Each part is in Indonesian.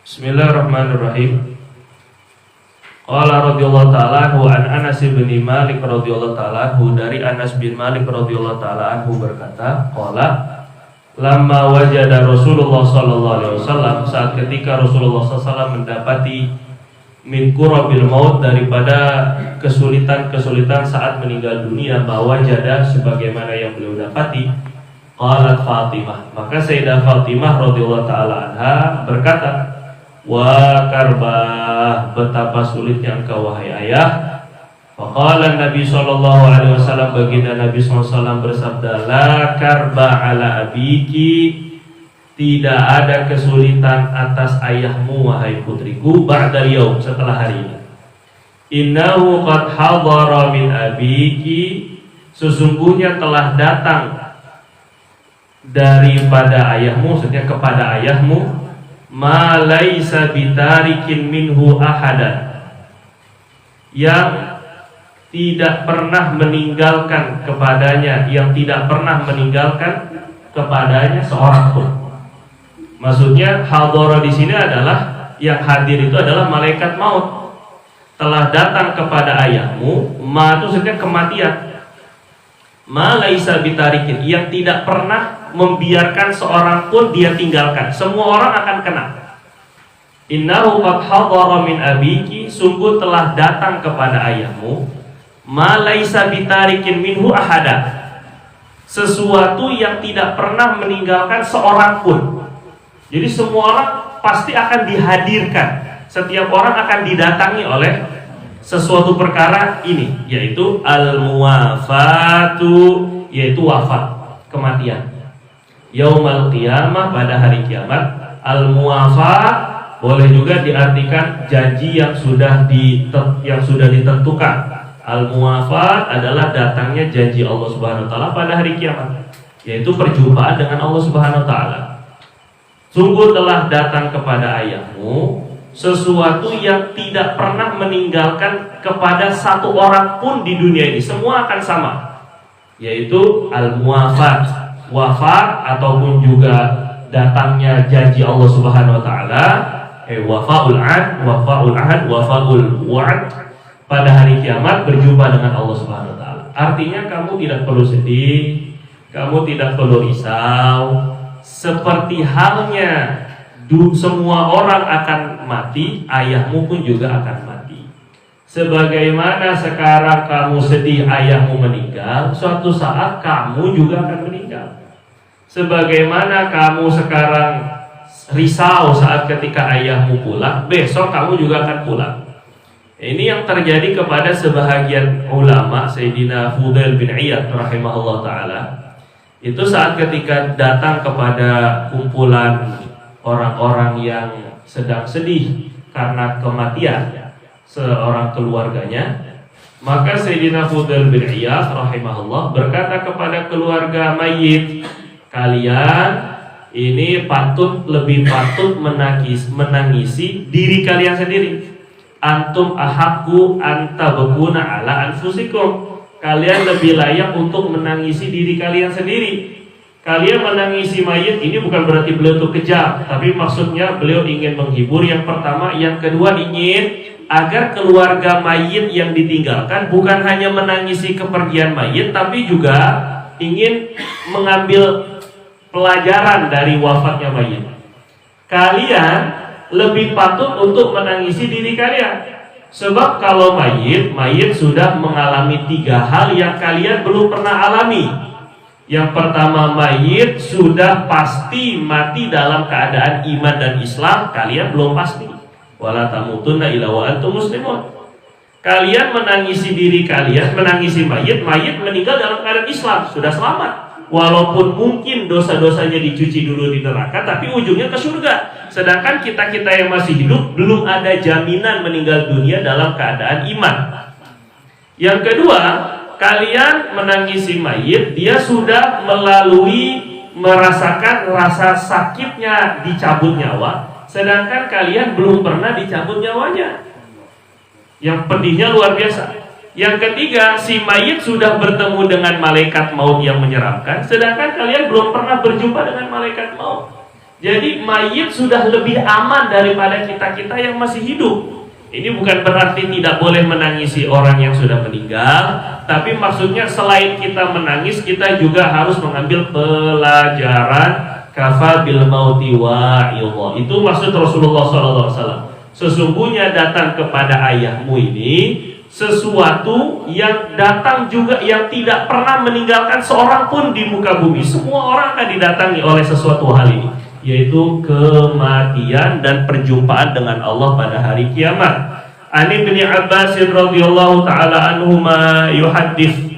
Bismillahirrahmanirrahim. Qala radhiyallahu ta'ala anhu an Anas bin Malik radhiyallahu ta'ala anhu, dari Anas bin Malik radhiyallahu ta'ala anhu berkata, qala lamma wajada Rasulullah sallallahu alaihi wasallam, saat ketika Rasulullah sallallahu alaihi wasallam mendapati min kurabil maut, daripada kesulitan-kesulitan saat meninggal dunia, bahwa jada sebagaimana yang beliau dapati. Qalat Fatimah, maka Sayyidah Fatimah radhiyallahu ta'ala anha berkata, wa karbah, betapa sulitnya engkau wahai ayah. Faqala Nabi sallallahu alaihi wasallam, baginda Nabi sallallahu alaihi wasallam bersabda, la karba ala abiki, tidak ada kesulitan atas ayahmu wahai putriku, ba'dal yaum, setelah hari ini. Innahu qad hadara min abiki, sesungguhnya telah datang daripada ayahmu, maksudnya kepada ayahmu, ma laisa bitarikin minhu ahadan, yang tidak pernah meninggalkan kepadanya, yang tidak pernah meninggalkan kepadanya seorang pun. Maksudnya hadara di sini adalah yang hadir itu adalah malaikat maut. Telah datang kepada ayahmu, ma itu sebenarnya kematian. Ma laisa bitarikin, yang tidak pernah membiarkan seorang pun dia tinggalkan. Semua orang akan kena. Innahu qad hadara min abiki, sungguh telah datang kepada ayahmu, ma laisa bitarikin minhu ahada, sesuatu yang tidak pernah meninggalkan seorang pun. Jadi semua orang pasti akan dihadirkan. Setiap orang akan didatangi oleh sesuatu perkara ini, yaitu al-muwafatu, yaitu wafat, kematian. Yaumal qiyamah, pada hari kiamat. Al-muwafat boleh juga diartikan janji yang sudah ditentukan. Al-muwafat adalah datangnya janji Allah Subhanahu wa taala pada hari kiamat, yaitu perjumpaan dengan Allah Subhanahu wa taala. Sungguh telah datang kepada ayahmu sesuatu yang tidak pernah meninggalkan kepada satu orang pun di dunia ini. Semua akan sama, yaitu al-muwafat, wafat, ataupun juga datangnya janji Allah Subhanahu wa taala, wafaul ahad, wafaul wa'd, pada hari kiamat berjumpa dengan Allah Subhanahu wa taala. Artinya kamu tidak perlu sedih, kamu tidak perlu risau. Seperti halnya semua orang akan mati, ayahmu pun juga akan mati. Sebagaimana sekarang kamu sedih ayahmu meninggal, suatu saat kamu juga akan meninggal. Sebagaimana kamu sekarang risau saat ketika ayahmu pulang, besok kamu juga akan pulang. Ini yang terjadi kepada sebahagian ulama. Sayyidina Fudail bin Iyad rahimahullah ta'ala, itu saat ketika datang kepada kumpulan orang-orang yang sedang sedih karena kematian seorang keluarganya, maka Sayyidina Fudail bin Iyad rahimahullah berkata kepada keluarga mayit, kalian ini lebih patut menangisi diri kalian sendiri. Antum ahakku antabukuna ala anfusikum, kalian lebih layak untuk menangisi diri kalian sendiri. Kalian menangisi mayit ini bukan berarti beliau itu kejam, tapi maksudnya beliau ingin menghibur, yang pertama. Yang kedua, ingin agar keluarga mayit yang ditinggalkan bukan hanya menangisi kepergian mayit, tapi juga ingin mengambil pelajaran dari wafatnya mayit. Kalian lebih patut untuk menangisi diri kalian, sebab kalau mayit sudah mengalami 3 hal yang kalian belum pernah alami. Yang pertama, mayit sudah pasti mati dalam keadaan iman dan Islam, kalian belum pasti. Wala tamutunna illa wa antum muslimun. Kalian menangisi diri kalian, menangisi mayit meninggal dalam keadaan Islam, sudah selamat. Walaupun mungkin dosa-dosanya dicuci dulu di neraka, tapi ujungnya ke surga. Sedangkan kita-kita yang masih hidup belum ada jaminan meninggal dunia dalam keadaan iman. Yang kedua, kalian menangisi mayit, dia sudah merasakan rasa sakitnya dicabut nyawa, sedangkan kalian belum pernah dicabut nyawanya. Yang pedihnya luar biasa. Yang ketiga, si mayit sudah bertemu dengan malaikat maut yang menyeramkan, sedangkan kalian belum pernah berjumpa dengan malaikat maut. Jadi mayit sudah lebih aman daripada kita-kita yang masih hidup. Ini bukan berarti tidak boleh menangisi orang yang sudah meninggal, tapi maksudnya selain kita menangis, kita juga harus mengambil pelajaran. Kafa bil mauti wa'idha. Itu maksud Rasulullah SAW. Sesungguhnya datang kepada ayahmu ini sesuatu yang datang juga yang tidak pernah meninggalkan seorang pun di muka bumi. Semua orang akan didatangi oleh sesuatu hal ini, yaitu kematian dan perjumpaan dengan Allah pada hari kiamat. Ani bin Abbas radhiyallahu taala anhuma yuhaddits,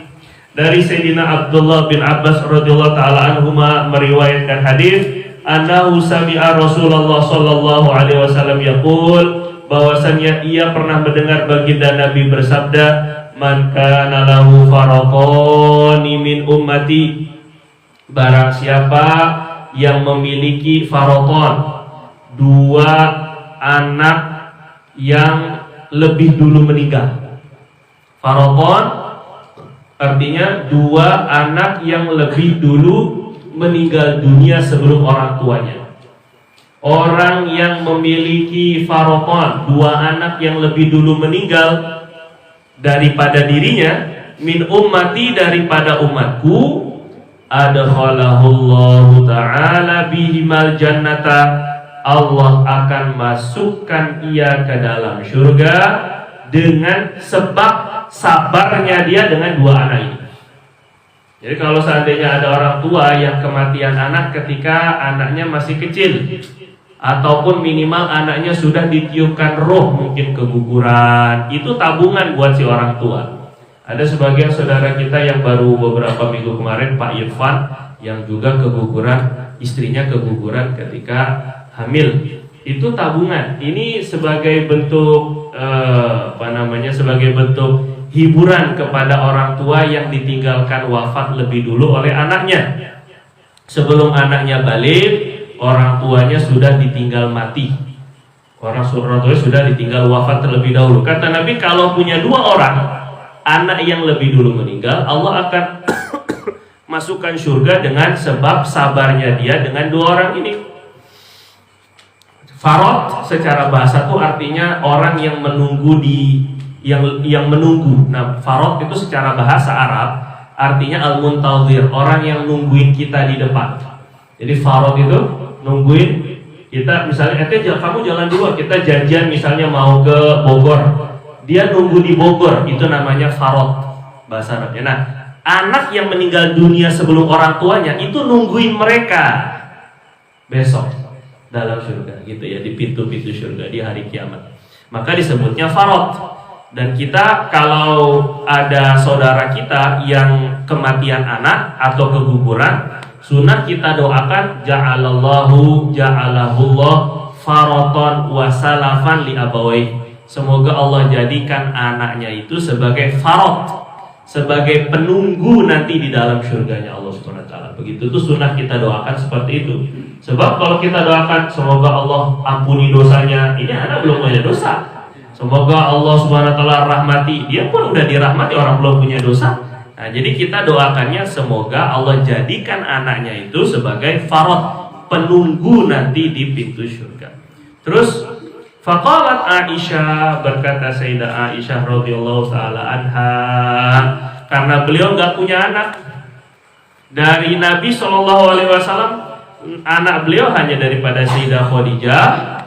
dari Sayyidina Abdullah bin Abbas radhiyallahu taala anhuma meriwayatkan hadis, annahu sami'a Rasulullah sallallahu alaihi wasallam yaqul, bahwasannya ia pernah mendengar baginda Nabi bersabda, man kana lahu faraqani min ummati, barang siapa yang memiliki faraton, dua anak yang lebih dulu meninggal. Faraton artinya dua anak yang lebih dulu meninggal dunia sebelum orang tuanya. Orang yang memiliki faraton, dua anak yang lebih dulu meninggal daripada dirinya, min ummati, daripada umatku, adkhalahullahu ta'ala bihimal jannata, Allah akan masukkan ia ke dalam surga dengan sebab sabarnya dia dengan dua anak ini. Jadi kalau seandainya ada orang tua yang kematian anak ketika anaknya masih kecil, ataupun minimal anaknya sudah ditiupkan roh, mungkin keguguran, itu tabungan buat si orang tua. Ada sebagian saudara kita yang baru beberapa minggu kemarin, Pak Irfan, yang juga keguguran, istrinya keguguran ketika hamil. Itu tabungan. Ini sebagai bentuk sebagai bentuk hiburan kepada orang tua yang ditinggalkan wafat lebih dulu oleh anaknya. Sebelum anaknya balik, orang tuanya sudah ditinggal mati. Orang tuanya sudah ditinggal wafat terlebih dahulu. Kata Nabi, kalau punya dua orang anak yang lebih dulu meninggal, Allah akan masukkan surga dengan sebab sabarnya dia dengan dua orang ini. Farot secara bahasa itu artinya orang yang menunggu yang menunggu. Nah, farot itu secara bahasa Arab artinya al-muntazir, orang yang nungguin kita di depan. Jadi farot itu nungguin kita, misalnya kamu jalan dulu, kita janjian misalnya mau ke Bogor, dia nunggu di Bogor, itu namanya farot bahasa Arabnya. Nah, anak yang meninggal dunia sebelum orang tuanya itu nungguin mereka besok dalam surga, gitu ya, di pintu-pintu surga di hari kiamat. Maka disebutnya farot. Dan kita kalau ada saudara kita yang kematian anak atau keguguran, sunnah kita doakan ja'alahullah faraton wa salafan li abawai. Semoga Allah jadikan anaknya itu sebagai farot, sebagai penunggu nanti di dalam surganya Allah Subhanahu wa taala. Begitu tuh sunnah kita doakan seperti itu. Sebab kalau kita doakan semoga Allah ampuni dosanya, ini anak belum punya dosa. Semoga Allah Subhanahu wa taala rahmati, dia pun udah dirahmati, orang belum punya dosa. Nah, jadi kita doakannya semoga Allah jadikan anaknya itu sebagai farad, penunggu nanti di pintu surga. Terus faqalat Aisyah, berkata Sayyidah Aisyah radhiyallahu taala anha, karena beliau enggak punya anak dari Nabi sallallahu alaihi wasallam, anak beliau hanya daripada Sayyidah Khadijah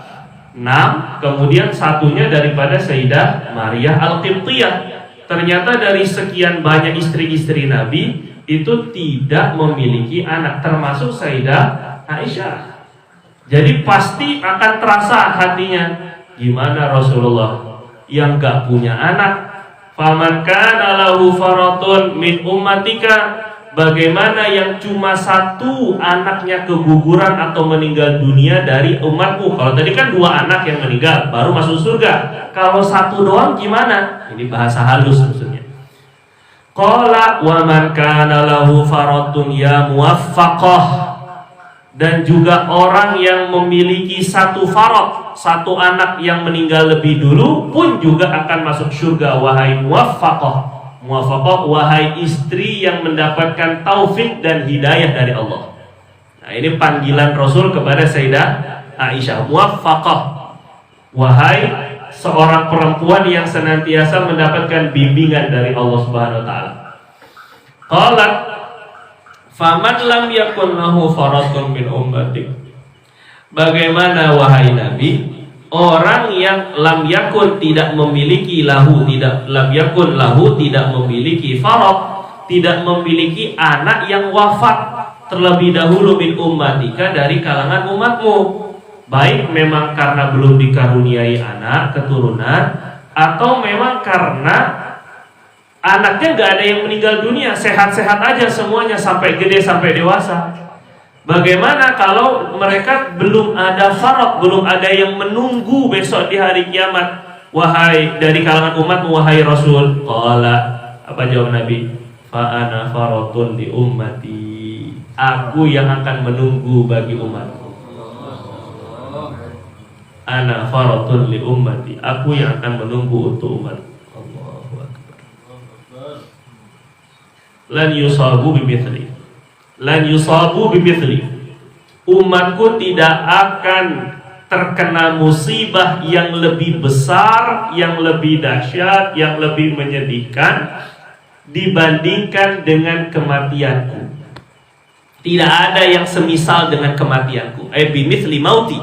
6, kemudian satunya daripada Sayyidah Maryah Al-Qibtiyah. Ternyata dari sekian banyak istri-istri Nabi itu tidak memiliki anak, termasuk Sayyidah Aisyah. Jadi pasti akan terasa hatinya, gimana Rasulullah yang gak punya anak? Faman kana lahu faratun min ummatika, bagaimana yang cuma satu anaknya keguguran atau meninggal dunia dari umatmu? Kalau tadi kan dua anak yang meninggal baru masuk surga, kalau satu doang gimana? Ini bahasa halus maksudnya. Qala wa man kana lahu faratun ya muwaffaqah, dan juga orang yang memiliki satu farat, satu anak yang meninggal lebih dulu pun juga akan masuk surga. Wahai muwaffaqah, muwafaqah, wahai istri yang mendapatkan taufik dan hidayah dari Allah. Nah, ini panggilan Rasul kepada Sayyidah Aisyah, muwaffaqah, wahai seorang perempuan yang senantiasa mendapatkan bimbingan dari Allah Subhanahu wa taala. Qalat faman lam yakun lahu faradun min ummatik. Bagaimana wahai Nabi, orang yang lam yakun tidak memiliki lahu, tidak lam yakun lahu tidak memiliki farad, tidak memiliki anak yang wafat terlebih dahulu min ummatika dari kalangan umatmu, baik memang karena belum dikaruniai anak keturunan atau memang karena anaknya gak ada yang meninggal dunia, sehat-sehat aja semuanya sampai gede sampai dewasa. Bagaimana kalau mereka belum ada farad, belum ada yang menunggu besok di hari kiamat, wahai dari kalangan umatmu wahai Rasul? Qala, apa jawab Nabi? Fa ana faradun di ummati, aku yang akan menunggu bagi umatku. Ana faradun li ummati, aku yang akan menunggu untuk umatku. Allahu akbar. Lan yusabu bimithli, lan yusabu bimithli, umatku tidak akan terkena musibah yang lebih besar, yang lebih dahsyat, yang lebih menyedihkan dibandingkan dengan kematianku. Tidak ada yang semisal dengan kematianku. Bimithli mauti.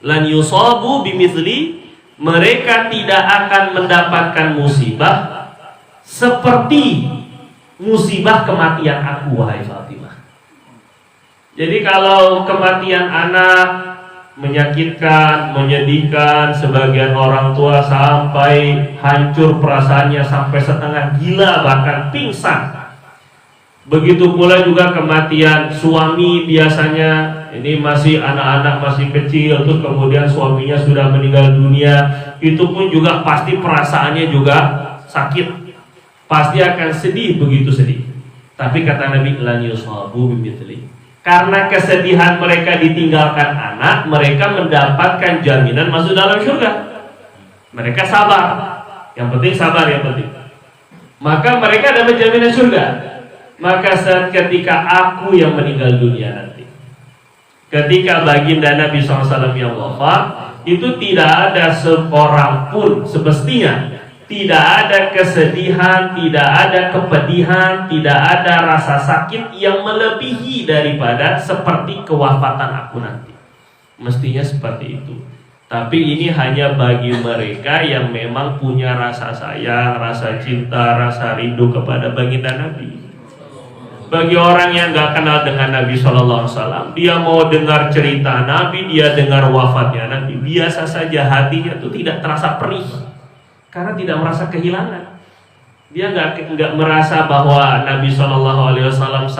Lan yusabu bimithli, mereka tidak akan mendapatkan musibah seperti musibah kematian aku wahai Fatimah. Jadi kalau kematian anak menyakitkan, menyedihkan, sebagian orang tua sampai hancur perasaannya, sampai setengah gila bahkan pingsan. Begitu pula juga kematian suami, biasanya ini masih anak-anak masih kecil, terus kemudian suaminya sudah meninggal dunia, itu pun juga pasti perasaannya juga sakit, pasti akan sedih, begitu sedih. Tapi kata Nabi, lan yusabu bimithli, karena kesedihan mereka ditinggalkan anak, mereka mendapatkan jaminan masuk dalam surga. Mereka sabar, yang penting sabar, yang penting. Maka mereka dapat jaminan surga. Maka saat ketika aku yang meninggal dunia nanti, ketika baginda Nabi SAW yang wafat, itu tidak ada seorang pun, semestinya tidak ada kesedihan, tidak ada kepedihan, tidak ada rasa sakit yang melebihi daripada seperti kewafatan aku nanti. Mestinya seperti itu. Tapi ini hanya bagi mereka yang memang punya rasa sayang, rasa cinta, rasa rindu kepada baginda Nabi. Bagi orang yang gak kenal dengan Nabi SAW, dia mau dengar cerita Nabi, dia dengar wafatnya Nabi, biasa saja hatinya itu tidak terasa perih, karena tidak merasa kehilangan. Dia nggak merasa bahwa Nabi SAW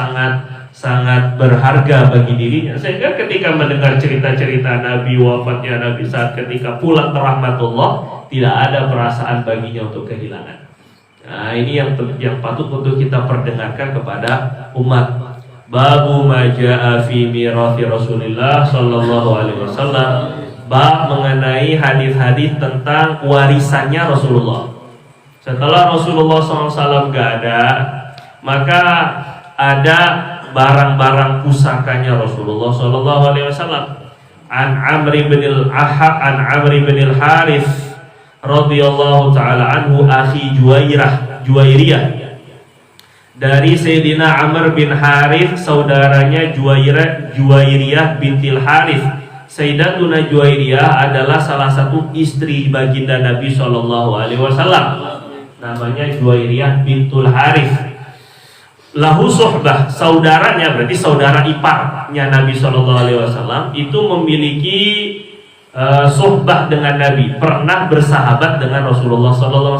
sangat berharga bagi dirinya, sehingga ketika mendengar cerita-cerita Nabi, wafatnya Nabi, saat ketika pulang ke rahmatullah, tidak ada perasaan baginya untuk kehilangan. Nah, ini yang patut untuk kita perdengarkan kepada umat. Babu majaa fi mirathi Rasulillah sallallahu alaihi wasallam, bab mengenai hadis-hadis tentang warisannya Rasulullah. Setelah Rasulullah SAW gak ada, maka ada barang-barang pusakanya Rasulullah SAW. An Amr bin al-Harith radhiyallahu taala anhu akhi Juwairiyah, dari Sayyidina Amr bin Harith, saudaranya Juwairiyah bintil Harith. Sayyidatuna Juwairiyah adalah salah satu istri baginda Nabi SAW. Namanya Juwairiyah bintul Harith. Lahu suhbah, saudaranya berarti saudara iparnya Nabi SAW itu memiliki suhbah dengan Nabi, pernah bersahabat dengan Rasulullah SAW.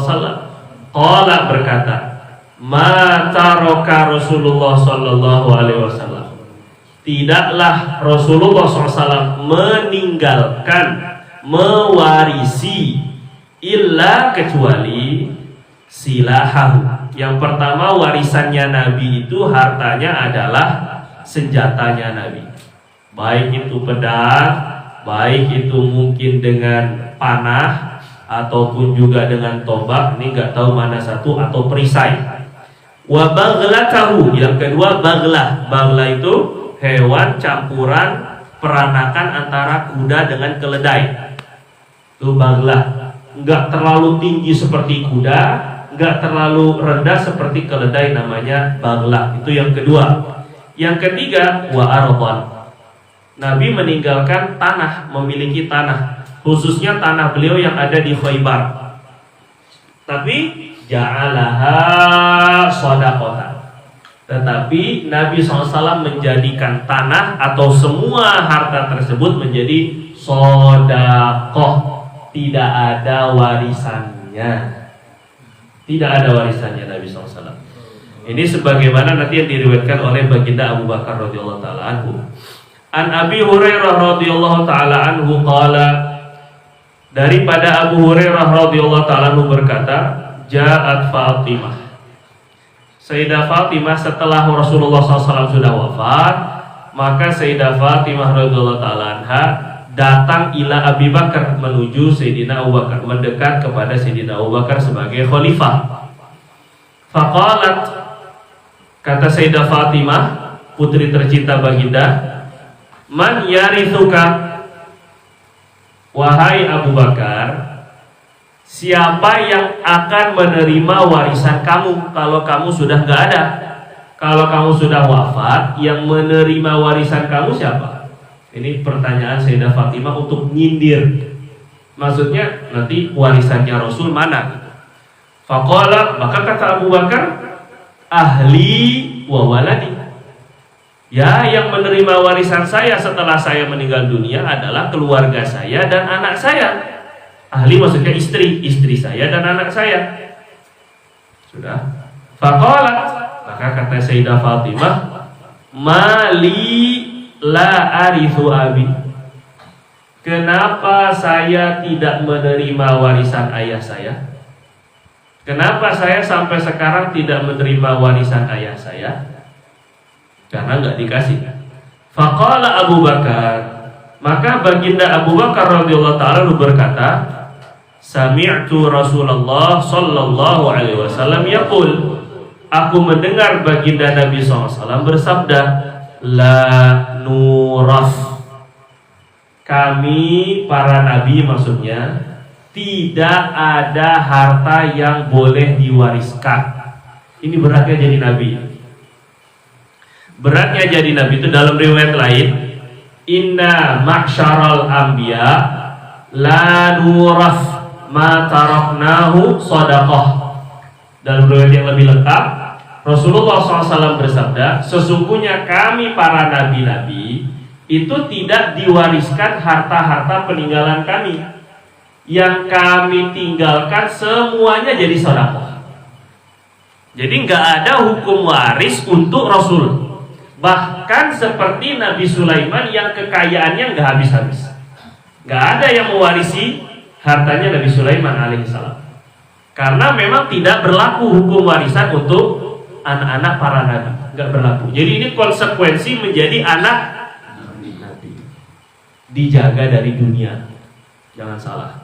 Qala, berkata, ma taraka Rasulullah SAW, tidaklah Rasulullah SAW meninggalkan, mewarisi, illa kecuali silahahu. Yang pertama, warisannya Nabi itu hartanya adalah senjatanya Nabi, baik itu pedang, baik itu mungkin dengan panah ataupun juga dengan tombak, ini nggak tahu mana satu, atau perisai. Wa baghlatahu, yang kedua baglah. Baglah itu hewan campuran peranakan antara kuda dengan keledai. Itu baglah. Enggak terlalu tinggi seperti kuda, enggak terlalu rendah seperti keledai, namanya baglah. Itu yang kedua. Yang ketiga, wa ardhan. Nabi meninggalkan tanah, memiliki tanah, khususnya tanah beliau yang ada di Khaybar. Tapi ja'alaha shadaqatan. Tetapi Nabi SAW menjadikan tanah atau semua harta tersebut menjadi shadaqah. Tidak ada warisannya. Tidak ada warisannya Nabi SAW. Ini sebagaimana nanti yang diriwayatkan oleh baginda Abu Bakar radhiyallahu taala anhu. An Abi Hurairah radhiyallahu taala anhu qala, daripada Abu Hurairah radhiyallahu taala anhu berkata, ja'at Fatimah. Sayyidah Fatimah setelah Rasulullah SAW sudah wafat, maka Sayyidah Fatimah radhiyallahu taala anha datang ila Abi Bakar, menuju Sayyidina Abu Bakar, mendekat kepada Sayyidina Abu Bakar sebagai khalifah. Faqalat, kata Sayyidah Fatimah, putri tercinta baginda, man yarithuka, wahai Abu Bakar, siapa yang akan menerima warisan kamu kalau kamu sudah nggak ada? Kalau kamu sudah wafat, yang menerima warisan kamu siapa? Ini pertanyaan Sayyidah Fatimah untuk nyindir. Maksudnya nanti warisannya Rasul mana? Faqala, maka kata Abu Bakar, ahli wa waladi. Ya, yang menerima warisan saya setelah saya meninggal dunia adalah keluarga saya dan anak saya. Ahli maksudnya istri saya dan anak saya. Sudah. Faqala, maka kata Sayyidah Fatimah, mali la arithu abi. Kenapa saya tidak menerima warisan ayah saya? Kenapa saya sampai sekarang tidak menerima warisan ayah saya? Karena nggak dikasih. Faqala Abu Bakar, maka baginda Abu Bakar radhiyallahu taala berkata, sami'tu Rasulullah sallallahu alaihi wasallam yaqul, aku mendengar baginda Nabi SAW bersabda, la nuraf, kami para nabi maksudnya tidak ada harta yang boleh diwariskan. Ini beratnya jadi nabi. Beratnya jadi nabi itu dalam riwayat lain, inna ma'syaral anbiya la nuraf ma taraknahu shadaqah. Dalam riwayat yang lebih lengkap, Rasulullah SAW bersabda, sesungguhnya kami para nabi-nabi itu tidak diwariskan harta-harta peninggalan kami. Yang kami tinggalkan semuanya jadi sedekah. Jadi nggak ada hukum waris untuk Rasul. Bahkan seperti Nabi Sulaiman yang kekayaannya nggak habis-habis. Nggak ada yang mewarisi hartanya Nabi Sulaiman alaihissalam. Karena memang tidak berlaku hukum warisan untuk anak-anak para nabi, nggak berlaku. Jadi ini konsekuensi menjadi anak nabi, dijaga dari dunia, jangan salah.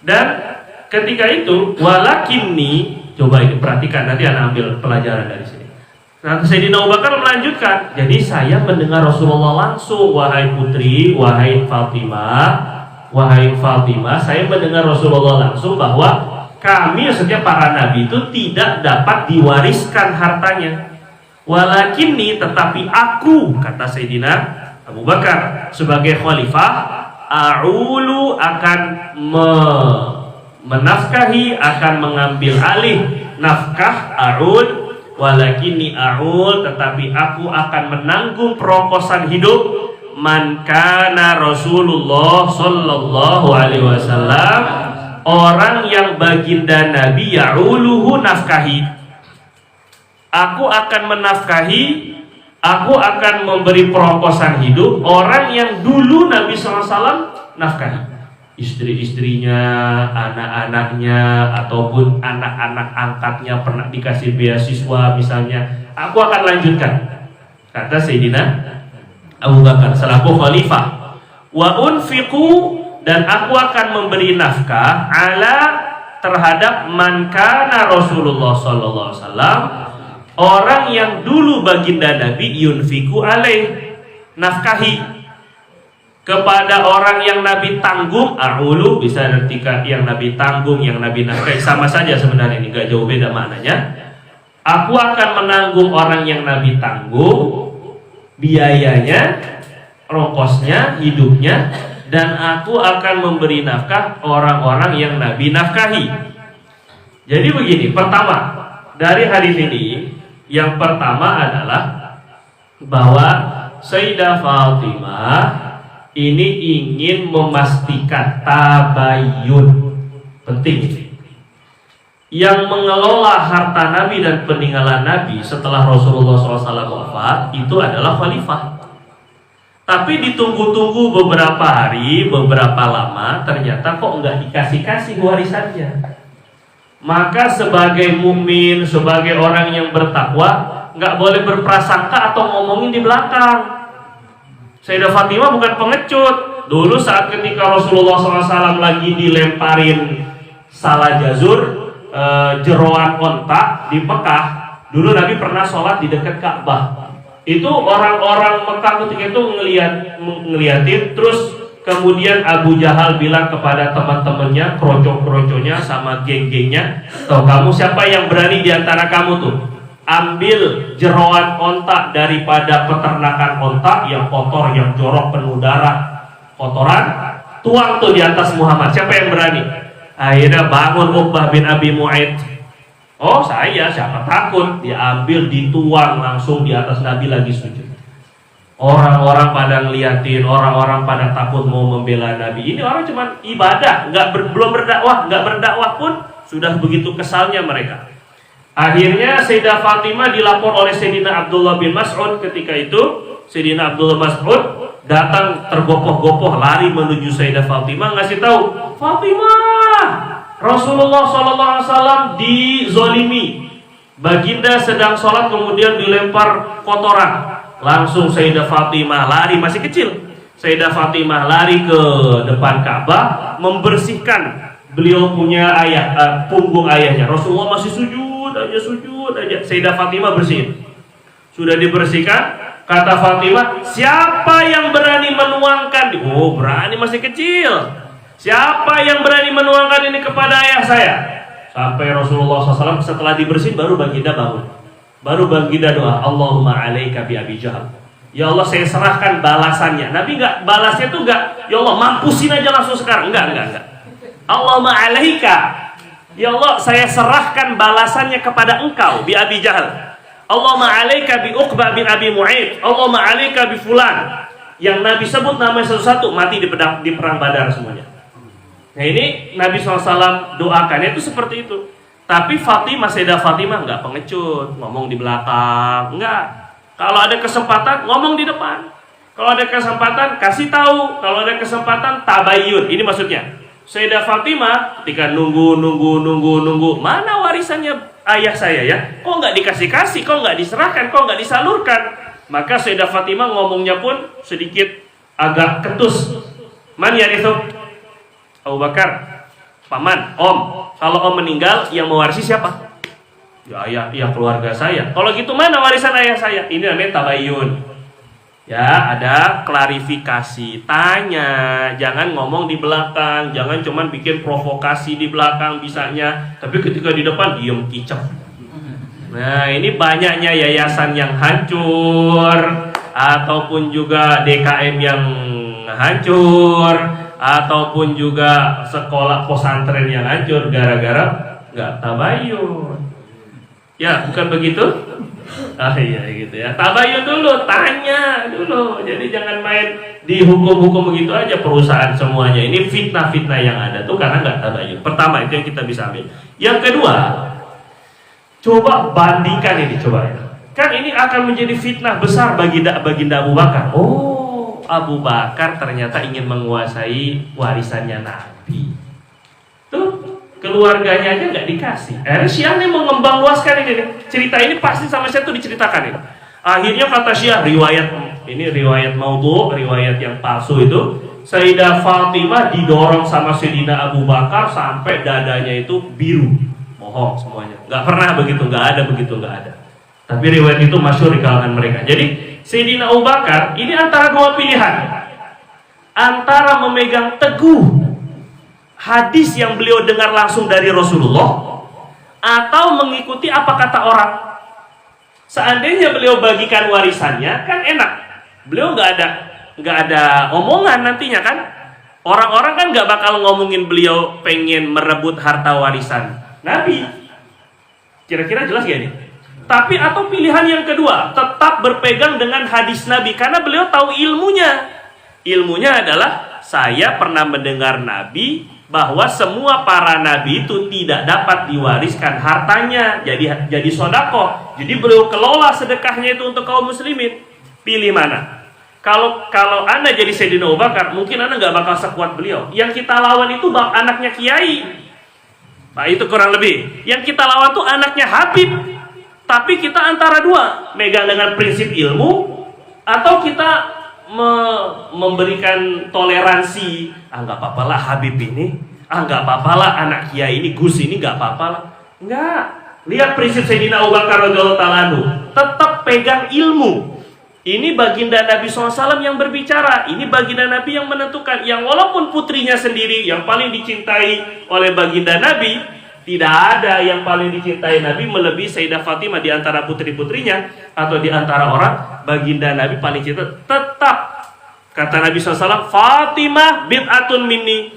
Dan ketika itu walakinni, coba ini perhatikan, nanti anak ambil pelajaran dari sini. Nah, Sayyidina Abu Bakar melanjutkan, jadi saya mendengar Rasulullah langsung, wahai putri, wahai Fatimah, saya mendengar Rasulullah langsung bahwa kami, maksudnya para nabi itu tidak dapat diwariskan hartanya. Walakinni, tetapi aku, kata Sayyidina Abu Bakar sebagai khalifah, a'ulu, akan menafkahi, akan mengambil alih nafkah, a'ul, walakinni a'ul, tetapi aku akan menanggung perokosan hidup man kana Rasulullah sallallahu alaihi wasallam, orang yang baginda Nabi ya'uluhu nafkahi. Aku akan menafkahi, aku akan memberi perokosan hidup orang yang dulu Nabi SAW nafkahi. Istri-istrinya, anak-anaknya, ataupun anak-anak angkatnya pernah dikasih beasiswa misalnya. Aku akan lanjutkan, kata Sayyidina Abu Bakar selaku khalifah. Wa unfiqu, dan aku akan memberi nafkah ala terhadap man kana Rasulullah sallallahu alaihi wasallam, orang yang dulu baginda Nabi yunfiku alaih, nafkahi kepada orang yang Nabi tanggung. A'ulu bisa artikan yang Nabi tanggung, yang Nabi nafkahi, sama saja sebenarnya, ini gak jauh beda maknanya. Aku akan menanggung orang yang Nabi tanggung biayanya, rongkosnya, hidupnya, dan aku akan memberi nafkah orang-orang yang Nabi nafkahi. Jadi begini, pertama dari hadis ini, yang pertama adalah bahwa Sayyidah Fatimah ini ingin memastikan tabayun. Penting. Yang mengelola harta Nabi dan peninggalan Nabi setelah Rasulullah SAW wafat itu adalah khalifah. Tapi ditunggu-tunggu beberapa hari, beberapa lama, ternyata kok nggak dikasih-kasih warisannya. Maka sebagai mukmin, sebagai orang yang bertakwa, nggak boleh berprasangka atau ngomongin di belakang. Sayyidah Fatimah bukan pengecut. Dulu saat ketika Rasulullah SAW lagi dilemparin salah jazur, jeroan onta di Mekah, dulu Nabi pernah sholat di dekat Ka'bah. Itu orang-orang Mekah ketika itu ngeliatin, terus kemudian Abu Jahal bilang kepada teman-temannya, kroco-kroconya sama geng-gengnya, "Tahu kamu siapa yang berani di antara kamu tuh ambil jeroan onta daripada peternakan onta yang kotor, yang jorok, penuh darah, kotoran, tuang tuh di atas Muhammad. Siapa yang berani?" Akhirnya bangun Uqbah bin Abi Mu'aid. "Oh saya, siapa takut." Diambil, dituang langsung di atas Nabi lagi sujud. Orang-orang pada ngeliatin, orang-orang pada takut mau membela Nabi. Ini orang cuma ibadah, belum berdakwah pun sudah begitu kesalnya mereka. Akhirnya Sayyidah Fatimah dilapor oleh Sayyidina Abdullah bin Mas'ud. Ketika itu Sayyidina Abdullah Mas'ud datang tergopoh-gopoh lari menuju Sayyidah Fatimah, ngasih tahu, "Fatimah, Rasulullah SAW dizolimi. Baginda sedang sholat kemudian dilempar kotoran." Langsung Sayyidah Fatimah lari, masih kecil, Sayyidah Fatimah lari ke depan Ka'bah membersihkan beliau punya punggung ayahnya. Rasulullah masih sujud aja. Sayyidah Fatimah bersihin. Sudah dibersihkan, kata Fatimah, "Siapa yang berani menuangkan?" Oh, berani, masih kecil. "Siapa yang berani menuangkan ini kepada ayah saya?" Sampai Rasulullah SAW setelah dibersihin baru baginda bangun. Baru baginda doa, "Allahumma alaika bi Abi Jahal." Ya Allah, saya serahkan balasannya. Nabi enggak balasnya tuh enggak, "Ya Allah, mampusin aja langsung sekarang." Enggak. Allahumma alaika. Ya Allah, saya serahkan balasannya kepada engkau bi Abi Jahal. Allahumma alaika bi Uqbah bin Abi Mu'aid. Allahumma alaika bi fulan. Yang Nabi sebut namanya satu-satu, mati di perang Badar semuanya. Nah ini Nabi SAW doakannya itu seperti itu. Tapi Fatimah, Sayyidah Fatimah nggak pengecut, ngomong di belakang, nggak. Kalau ada kesempatan ngomong di depan. Kalau ada kesempatan kasih tahu. Kalau ada kesempatan tabayun. Ini maksudnya Sayyidah Fatimah ketika nunggu, mana warisannya ayah saya ya? Kok nggak dikasih-kasih? Kok nggak diserahkan? Kok nggak disalurkan? Maka Sayyidah Fatimah ngomongnya pun sedikit agak ketus. "Man yarithu?" "Abu Bakar." "Paman, Om. Kalau Om meninggal, yang mewarisi siapa?" "Ya keluarga saya." "Kalau gitu mana warisan ayah saya?" Ini namanya tabayun. Ya, ada klarifikasi, tanya, jangan ngomong di belakang, jangan cuman bikin provokasi di belakang bisanya, tapi ketika di depan diem kicap. Nah, ini banyaknya yayasan yang hancur, ataupun juga DKM yang hancur, ataupun juga sekolah pesantren yang hancur gara-gara nggak tabayun. Ya, bukan begitu? Iya gitu ya. Tabayun dulu, tanya dulu. Jadi jangan main di hukum-hukum begitu aja perusahaan semuanya. Ini fitnah-fitnah yang ada tuh karena nggak tabayun. Pertama itu yang kita bisa ambil. Yang kedua, coba bandingkan ini, coba ya. Kan ini akan menjadi fitnah besar baginda Abu Bakar. Oh, Abu Bakar ternyata ingin menguasai warisannya Nabi. Tuh, keluarganya aja nggak dikasih. Syiah nih mengembang luaskan ini nih. Cerita ini pasti sama saya tuh diceritakan ini. Akhirnya kata Syiah, riwayat maudhu, riwayat yang palsu itu, Sayyidah Fatimah didorong sama Sayyidina Abu Bakar sampai dadanya itu biru. Bohong semuanya. Nggak pernah begitu, nggak ada begitu, nggak ada. Tapi riwayat itu masyhur di kalangan mereka. Jadi Sayyidina Abu Bakar ini antara dua pilihan, antara memegang teguh hadis yang beliau dengar langsung dari Rasulullah, atau mengikuti apa kata orang. Seandainya beliau bagikan warisannya, kan enak, beliau nggak ada omongan nantinya kan. Orang-orang kan nggak bakal ngomongin beliau pengen merebut harta warisan Nabi. Kira-kira jelas gak nih? Tapi atau pilihan yang kedua, tetap berpegang dengan hadis Nabi karena beliau tahu ilmunya. Ilmunya adalah saya pernah mendengar Nabi bahwa semua para nabi itu tidak dapat diwariskan hartanya jadi sodako. Jadi beliau kelola sedekahnya itu untuk kaum muslimin. Pilih mana? Kalau Anda jadi Sayyidina Abu Bakar, mungkin Anda nggak bakal sekuat beliau. Yang kita lawan itu anaknya kiai. Nah, itu kurang lebih. Yang kita lawan tuh anaknya Habib. Tapi kita antara dua, megang dengan prinsip ilmu, atau kita memberikan toleransi. Nggak apa-apa lah Habib ini. Nggak apa-apa lah anak kiai ini, Gus ini, nggak apa-apa lah. Nggak. Lihat prinsip Sayyidina Abu Bakar radhiyallahu ta'ala anhu. Tetap pegang ilmu. Ini baginda Nabi SAW yang berbicara. Ini baginda Nabi yang menentukan. Yang walaupun putrinya sendiri yang paling dicintai oleh baginda Nabi, tidak ada yang paling dicintai Nabi melebihi Sayyidah Fatimah di antara putri-putrinya, atau di antara orang baginda Nabi paling cinta. Tetap kata Nabi SAW, Fatimah bid'atun minni.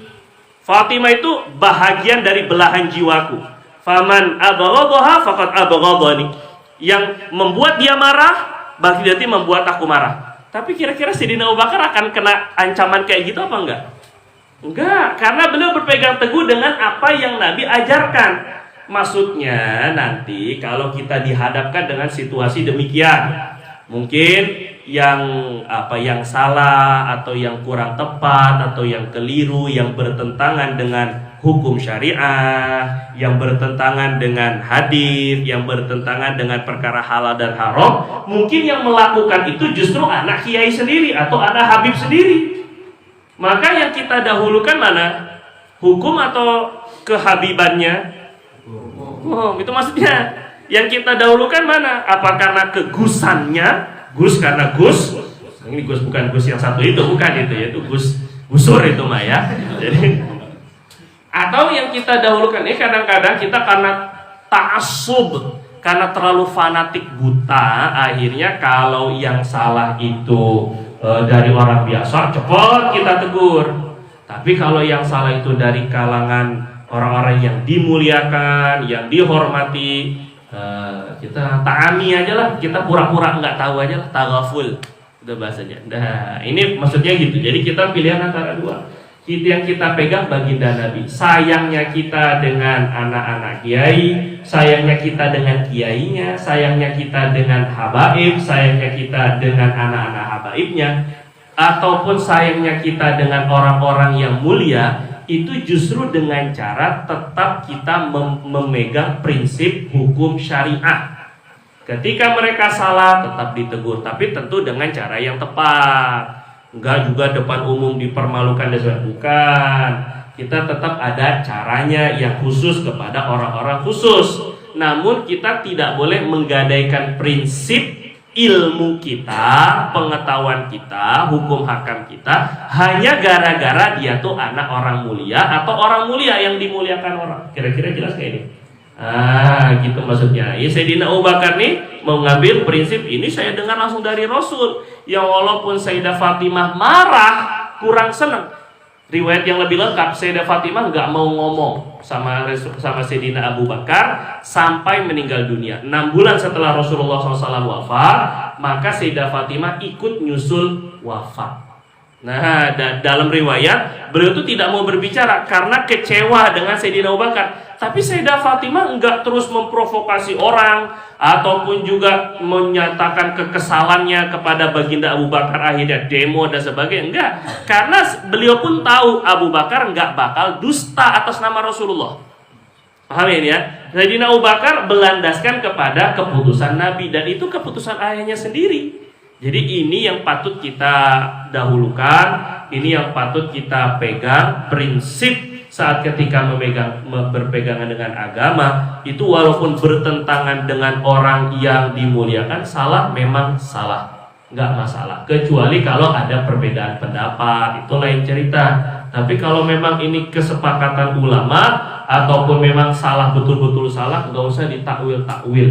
Fatimah itu bahagian dari belahan jiwaku. Faman abghadhaha faqad abghadhani. Yang membuat dia marah berarti membuat aku marah. Tapi kira-kira Sayyidina Abu Bakar akan kena ancaman kayak gitu apa enggak? Enggak, karena beliau berpegang teguh dengan apa yang Nabi ajarkan. Maksudnya nanti kalau kita dihadapkan dengan situasi demikian, mungkin yang salah atau yang kurang tepat atau yang keliru, yang bertentangan dengan hukum syariah, yang bertentangan dengan hadis, yang bertentangan dengan perkara halal dan haram, mungkin yang melakukan itu justru anak kiai sendiri atau anak habib sendiri. Maka yang kita dahulukan mana? Hukum atau kehabibannya? Itu maksudnya. Yang kita dahulukan mana? Apa karena kegusannya? Gus karena Gus. Ini Gus bukan Gus yang satu itu, bukan itu, yaitu Gusur itu mah ya. Jadi atau yang kita dahulukan ini kadang-kadang kita karena ta'assub, karena terlalu fanatik buta, akhirnya kalau yang salah itu dari orang biasa cepat kita tegur. Tapi kalau yang salah itu dari kalangan orang-orang yang dimuliakan, yang dihormati, kita ta'ami aja lah, kita pura-pura nggak tahu aja lah, taghaful itu bahasanya. Nah ini maksudnya gitu. Jadi kita pilihan antara dua. Yang kita pegang baginda Nabi. Sayangnya kita dengan anak-anak kiai, sayangnya kita dengan kiainya, sayangnya kita dengan habaib, sayangnya kita dengan anak-anak habaibnya, ataupun sayangnya kita dengan orang-orang yang mulia, itu justru dengan cara tetap kita memegang prinsip hukum syariah. Ketika mereka salah tetap ditegur, tapi tentu dengan cara yang tepat. Enggak juga depan umum dipermalukan dan sebagainya. Bukan. Kita tetap ada caranya yang khusus kepada orang-orang khusus. Namun kita tidak boleh menggadaikan prinsip ilmu kita, pengetahuan kita, hukum hakam kita hanya gara-gara dia tuh anak orang mulia atau orang mulia yang dimuliakan orang. Kira-kira jelas kayak ini? Gitu maksudnya. Ya, Sayyidina Abu Bakar nih mengambil prinsip ini saya dengar langsung dari Rasul. Yang walaupun Sayyidah Fatimah marah, kurang senang. Riwayat yang lebih lengkap, Sayyidah Fatimah nggak mau ngomong sama Sayyidina Abu Bakar sampai meninggal dunia. 6 bulan setelah Rasulullah SAW wafat, maka Sayyidah Fatimah ikut nyusul wafat. Nah, dalam riwayat beliau itu tidak mau berbicara karena kecewa dengan Sayyidina Abu Bakar. Tapi Sayyidah Fatimah enggak terus memprovokasi orang ataupun juga menyatakan kekesalannya kepada baginda Abu Bakar, akhirnya demo dan sebagainya. Enggak, karena beliau pun tahu Abu Bakar enggak bakal dusta atas nama Rasulullah. Paham ya? Sayyidina Abu Bakar berlandaskan kepada keputusan Nabi, dan itu keputusan ayahnya sendiri. Jadi ini yang patut kita dahulukan, ini yang patut kita pegang, prinsip saat ketika berpegangan dengan agama itu walaupun bertentangan dengan orang yang dimuliakan, salah memang salah, nggak masalah. Kecuali kalau ada perbedaan pendapat, itu lain cerita. Tapi kalau memang ini kesepakatan ulama ataupun memang salah, betul-betul salah, nggak usah ditakwil-takwil.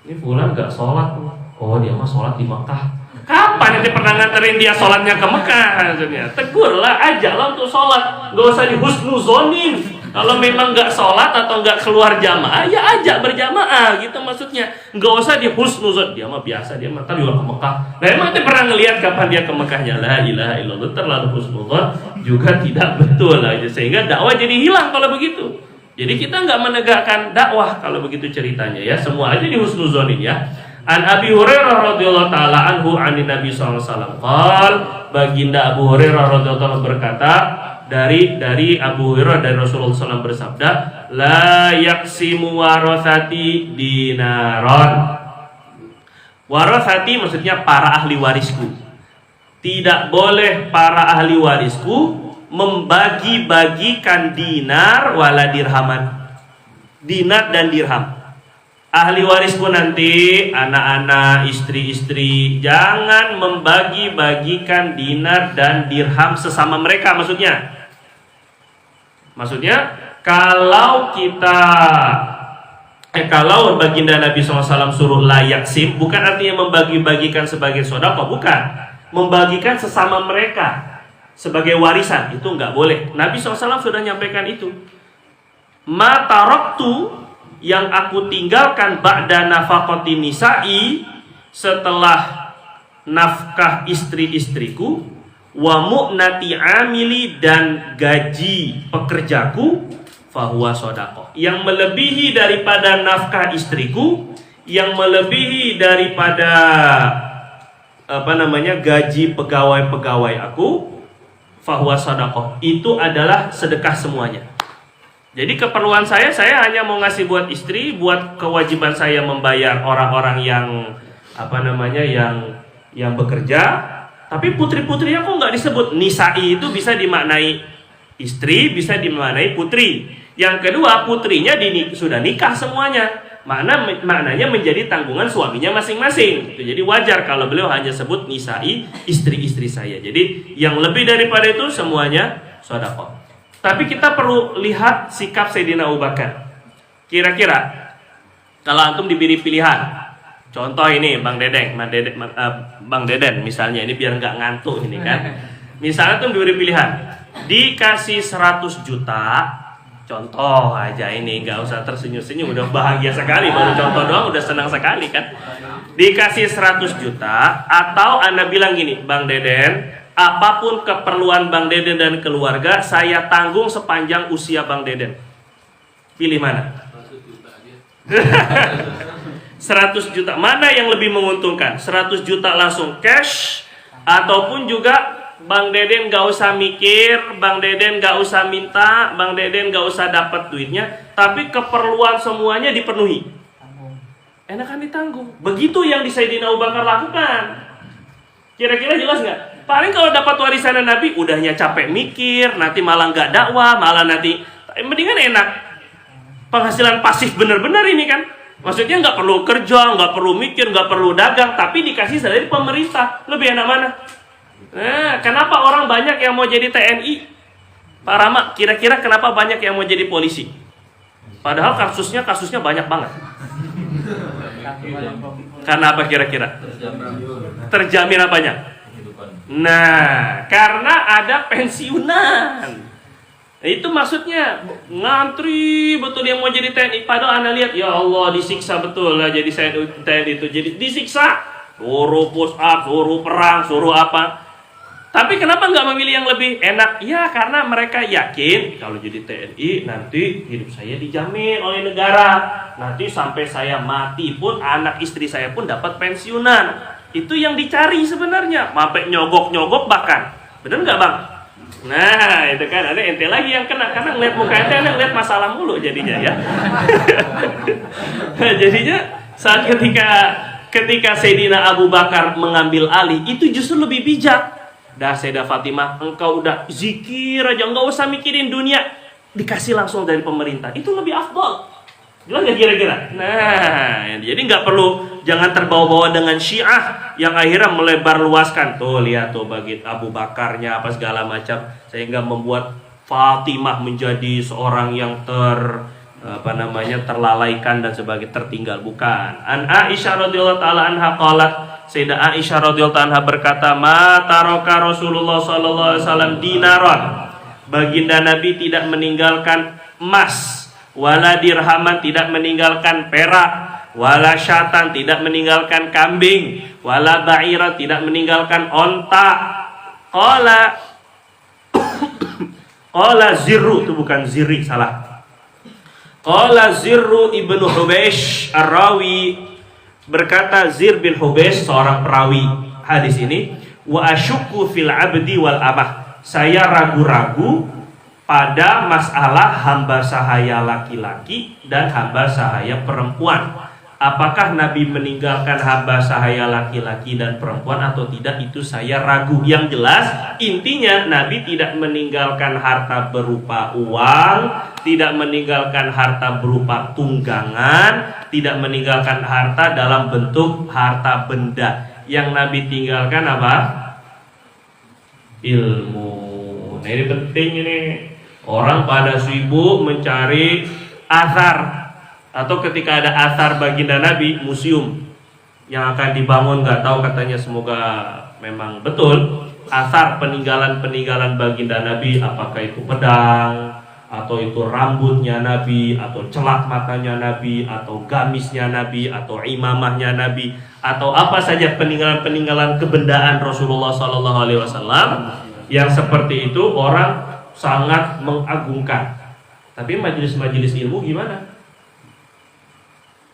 Ini fulan nggak sholat, oh dia mah sholat di Mekah. Kapan nanti pernah nganterin dia sholatnya ke Mekah? Tegurlah, ajaklah untuk sholat, nggak usah dihusnuzonin. Kalau memang nggak sholat atau nggak keluar jamaah, ya ajak berjamaah gitu maksudnya. Nggak usah dihusnuzon, dia mah biasa, dia mah ntar juga ke Mekah. Nah emang nanti pernah ngelihat kapan dia ke Mekahnya? La ilaha illallah, terlalu husnuzon juga tidak betul aja, sehingga dakwah jadi hilang kalau begitu. Jadi kita nggak menegakkan dakwah kalau begitu ceritanya ya, semua aja dihusnuzonin ya. An Abi Hurairah radhiyallahu taala anhu anin Nabi sallallahu alaihi wasallam qol, baginda Abu Hurairah radhiyallahu taala berkata, dari Abu Hurairah dari Rasulullah SAW bersabda, la yaksimu warasati dinaron. Warasati maksudnya para ahli warisku. Tidak boleh para ahli warisku membagi-bagikan dinar wala dirhaman. Dinar dan dirham. Ahli warisku nanti, anak-anak, istri-istri, jangan membagi-bagikan dinar dan dirham sesama mereka. Maksudnya kalau kalau baginda Nabi SAW suruh layak sim, bukan artinya membagi-bagikan sebagai sedekah, bukan. Membagikan sesama mereka sebagai warisan, itu nggak boleh. Nabi SAW sudah nyampaikan itu. Ma taraktu, yang aku tinggalkan ba'da nafaqati nisa'i, setelah nafkah istri-istriku, wa mu'nati amili, dan gaji pekerjaku, fahuwa shadaqah. Yang melebihi daripada nafkah istriku, yang melebihi daripada gaji pegawai-pegawai aku, fahuwa shadaqah. Itu adalah sedekah semuanya. Jadi keperluan saya hanya mau ngasih buat istri, buat kewajiban saya membayar orang-orang yang yang bekerja. Tapi putri-putrinya kok nggak disebut? Nisa'i itu bisa dimaknai istri, bisa dimaknai putri. Yang kedua, putrinya sudah nikah semuanya. Maknanya menjadi tanggungan suaminya masing-masing. Jadi wajar kalau beliau hanya sebut nisa'i, istri-istri saya. Jadi yang lebih daripada itu semuanya sedekah. Tapi kita perlu lihat sikap Sayyidina Abu Bakar. Kira-kira kalau antum diberi pilihan, contoh ini Bang Deden misalnya, ini biar nggak ngantuk ini kan. Misalnya antum diberi pilihan, dikasih 100 juta, contoh aja ini, nggak usah tersenyum-senyum, udah bahagia sekali, baru contoh doang udah senang sekali kan. Dikasih 100 juta, atau Anda bilang gini, Bang Deden, apapun keperluan Bang Deden dan keluarga, saya tanggung sepanjang usia Bang Deden. Pilih mana? 100 juta. Mana yang lebih menguntungkan? 100 juta langsung cash, ataupun juga Bang Deden gak usah mikir, Bang Deden gak usah minta, Bang Deden gak usah dapat duitnya, tapi keperluan semuanya dipenuhi. Enakan ditanggung. Begitu yang di Sayyidina Abu Bakar lakukan. Kira-kira jelas gak? Paling kalau dapat warisan Nabi, udahnya capek mikir, nanti malah nggak dakwah, malah nanti mendingan enak. Penghasilan pasif bener-bener ini kan. Maksudnya nggak perlu kerja, nggak perlu mikir, nggak perlu dagang, tapi dikasih dari pemerintah. Lebih enak mana? Nah, kenapa orang banyak yang mau jadi TNI? Pak Rama, kira-kira kenapa banyak yang mau jadi polisi? Padahal kasusnya banyak banget. Karena apa kira-kira? Terjamin apanya? Nah, karena ada pensiunan. Itu maksudnya ngantri betul yang mau jadi TNI. Padahal Anda lihat, ya Allah, disiksa betul lah jadi TNI itu. Jadi disiksa, suruh push up, suruh perang, suruh apa. Tapi kenapa nggak memilih yang lebih enak? Ya karena mereka yakin kalau jadi TNI nanti hidup saya dijamin oleh negara. Nanti sampai saya mati pun anak istri saya pun dapat pensiunan. Itu yang dicari sebenarnya, sampai nyogok-nyogok bahkan. Bener nggak Bang? Nah itu kan, ada ente lagi yang kena, karena ngeliat muka ente, ngeliat masalah mulu jadinya ya. Jadinya saat ketika Sayyidina Abu Bakar mengambil alih, itu justru lebih bijak. Dah Sayyidah Fatimah, engkau udah zikir aja, nggak usah mikirin dunia. dikasih langsung dari pemerintah, itu lebih afdol. Jelas nggak kira-kira? Nah, jadi nggak perlu, jangan terbawa-bawa dengan Syiah yang akhirnya melebar luaskan. Tuh lihat tuh bagi Abu Bakarnya apa segala macam, sehingga membuat Fatimah menjadi seorang yang terlalaikan dan sebagai tertinggal. Bukan. An Aisyah radhiyallahu taala anha qalat, Sayyidah Aisyah radhiyallahu anha berkata, "Ma taraka Rasulullah sallallahu alaihi wasallam dinaron." Baginda Nabi tidak meninggalkan emas, wala dirhaman, tidak meninggalkan perak, wala syatan, tidak meninggalkan kambing, wala ba'iran, tidak meninggalkan onta. Qala Zirru, itu bukan Zirri, salah. Qala Zirru ibnu Hubeish Ar-Rawi, berkata Zir bin Hubeish, seorang perawi hadis ini, wa asyukku fil abdi wal amah, saya ragu-ragu pada masalah hamba sahaya laki-laki dan hamba sahaya perempuan. Apakah Nabi meninggalkan hamba sahaya laki-laki dan perempuan atau tidak, itu saya ragu. Yang jelas intinya Nabi tidak meninggalkan harta berupa uang, tidak meninggalkan harta berupa tunggangan, tidak meninggalkan harta dalam bentuk harta benda. Yang Nabi tinggalkan apa? Ilmu. Nah ini penting ini. Orang pada sibuk mencari athar, atau ketika ada athar baginda Nabi, museum yang akan dibangun, nggak tahu katanya, semoga memang betul, athar peninggalan baginda Nabi, apakah itu pedang, atau itu rambutnya Nabi, atau celak matanya Nabi, atau gamisnya Nabi, atau imamahnya Nabi, atau apa saja peninggalan kebendaan Rasulullah SAW, yang seperti itu orang sangat mengagungkan. Tapi majelis-majelis ilmu gimana?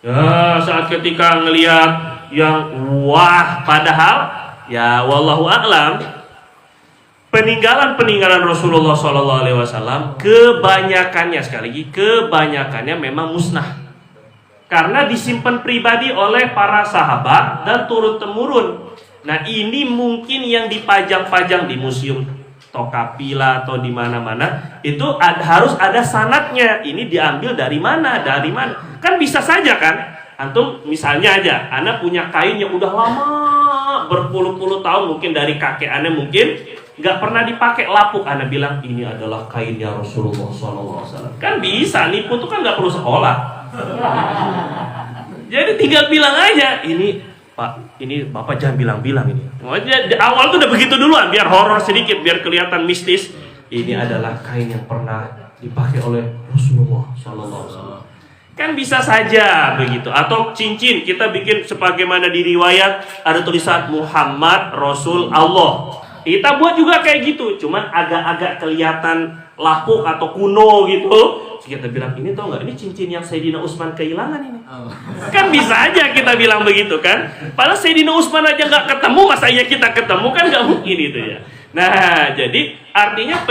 Ya, saat ketika ngelihat yang wah, padahal ya wallahu a'lam, peninggalan Rasulullah SAW kebanyakannya, sekali lagi kebanyakannya memang musnah, karena disimpan pribadi oleh para sahabat dan turun temurun. Nah ini mungkin yang dipajang-pajang di museum Tokapila atau di mana-mana, itu harus ada sanadnya. Ini diambil dari mana? Dari mana? Kan bisa saja kan? Antum misalnya aja, Anda punya kain yang udah lama, berpuluh-puluh tahun, mungkin dari kakek Anda, mungkin nggak pernah dipakai, lapuk. Anda bilang ini adalah kainnya Rasulullah SAW. Kan bisa, nipu tuh kan nggak perlu sekolah. Jadi tinggal bilang aja, ini Pak, ini Bapak jangan bilang-bilang ini. Di awal tuh udah begitu duluan, biar horor sedikit, biar kelihatan mistis. Ini adalah kain yang pernah dipakai oleh Rasulullah SAW. Kan bisa saja begitu. Atau cincin, kita bikin sebagaimana di riwayat ada tulisan Muhammad Rasul Allah. Kita buat juga kayak gitu, cuman agak-agak kelihatan lapuk atau kuno gitu. Kita bilang, ini tau nggak, ini cincin yang Sayyidina Utsman kehilangan ini. Kan bisa aja kita bilang begitu kan. Padahal Sayyidina Utsman aja nggak ketemu, masa iya kita ketemu, kan nggak mungkin itu ya. Nah jadi artinya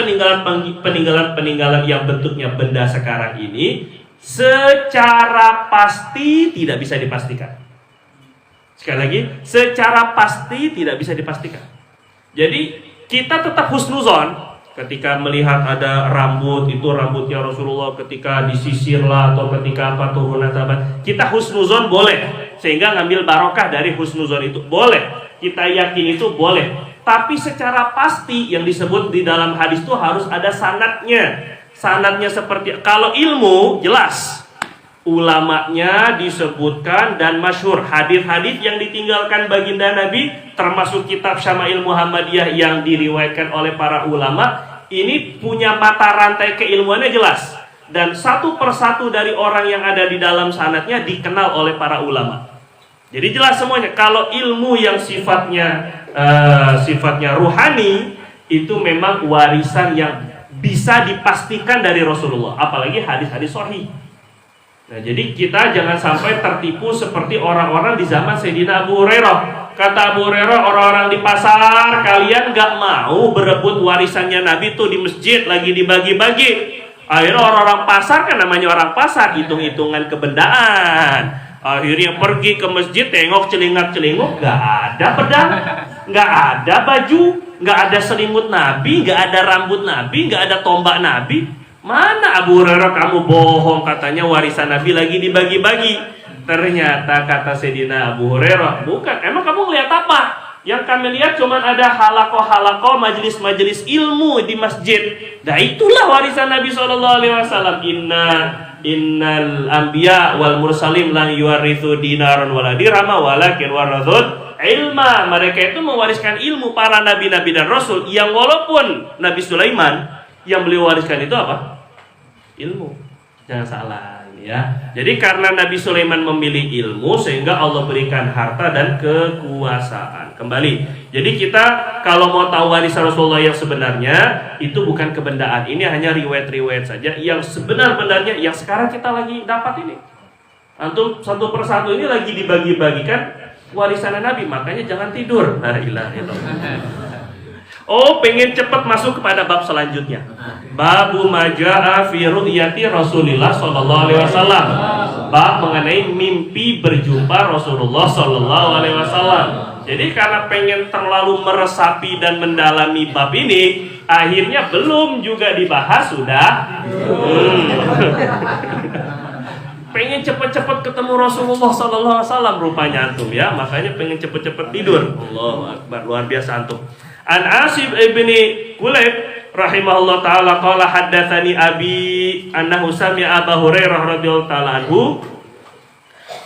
peninggalan yang bentuknya benda sekarang ini secara pasti tidak bisa dipastikan. Sekali lagi, secara pasti tidak bisa dipastikan. Jadi kita tetap husnuzon. Ketika melihat ada rambut, itu rambutnya Rasulullah, ketika disisir lah, atau ketika apa turunan sahabat, kita husnuzon boleh, sehingga ngambil barokah dari husnuzon itu boleh, kita yakin itu boleh. Tapi secara pasti yang disebut di dalam hadis itu harus ada sanadnya. Sanadnya seperti, kalau ilmu jelas, ulamanya disebutkan dan masyhur, hadis-hadis yang ditinggalkan baginda Nabi, termasuk kitab Syama'il Muhammadiyah yang diriwayatkan oleh para ulama, ini punya mata rantai keilmuannya jelas, dan satu persatu dari orang yang ada di dalam sanadnya dikenal oleh para ulama. Jadi jelas semuanya. Kalau ilmu yang sifatnya ruhani, itu memang warisan yang bisa dipastikan dari Rasulullah, apalagi hadis-hadis sahih. Nah, jadi kita jangan sampai tertipu seperti orang-orang di zaman Sayyidina Abu Hurairah. Kata Abu Hurairah, orang-orang di pasar, kalian gak mau berebut warisannya Nabi tuh di masjid, lagi dibagi-bagi. Akhirnya orang-orang pasar, kan namanya orang pasar, hitung-hitungan kebendaan. Akhirnya pergi ke masjid, tengok celingak-celinguk, gak ada pedang, gak ada baju, gak ada selimut Nabi, gak ada rambut Nabi, gak ada tombak Nabi. Mana Abu Hurairah, kamu bohong, katanya warisan Nabi lagi dibagi-bagi. Ternyata kata Sayyidina Abu Hurairah, bukan. Emang kamu lihat apa? Yang kami lihat cuma ada halakoh-halakoh, majelis-majelis ilmu di masjid. Nah itulah warisan Nabi SAW. Innal anbiya wal mursalim lan yuwarithu dinaran wala dirhama walakin warathul ilma. Mereka itu mewariskan ilmu, para nabi-nabi dan rasul, yang walaupun Nabi Sulaiman yang beliau wariskan itu apa? Ilmu. Jangan salah ya. Jadi karena Nabi Sulaiman memilih ilmu, sehingga Allah berikan harta dan kekuasaan. Kembali, jadi kita kalau mau tahu warisan Rasulullah yang sebenarnya, itu bukan kebendaan. Ini hanya riwayat-riwayat saja. Yang sebenar-benarnya yang sekarang kita lagi dapat ini. Antum satu persatu ini lagi dibagi-bagikan warisan Nabi. Makanya jangan tidur. La ilaha illallah. Oh, pengen cepat masuk kepada bab selanjutnya. Babu majaa fi ru'yati Rasulillah sallallahu alaihi wasallam. Bab mengenai mimpi berjumpa Rasulullah sallallahu alaihi wasallam. Jadi karena pengen terlalu meresapi dan mendalami bab ini, akhirnya belum juga dibahas sudah. Pengen cepet-cepet ketemu Rasulullah sallallahu alaihi wasallam rupanya antum ya. Makanya pengen cepet-cepet tidur. Allahu akbar, luar biasa antum. An Asib ibni Kulayb rahimahullah taala qala haddatsani abi annahu sami'a Abu Hurairah radhiyallahu taala anhu.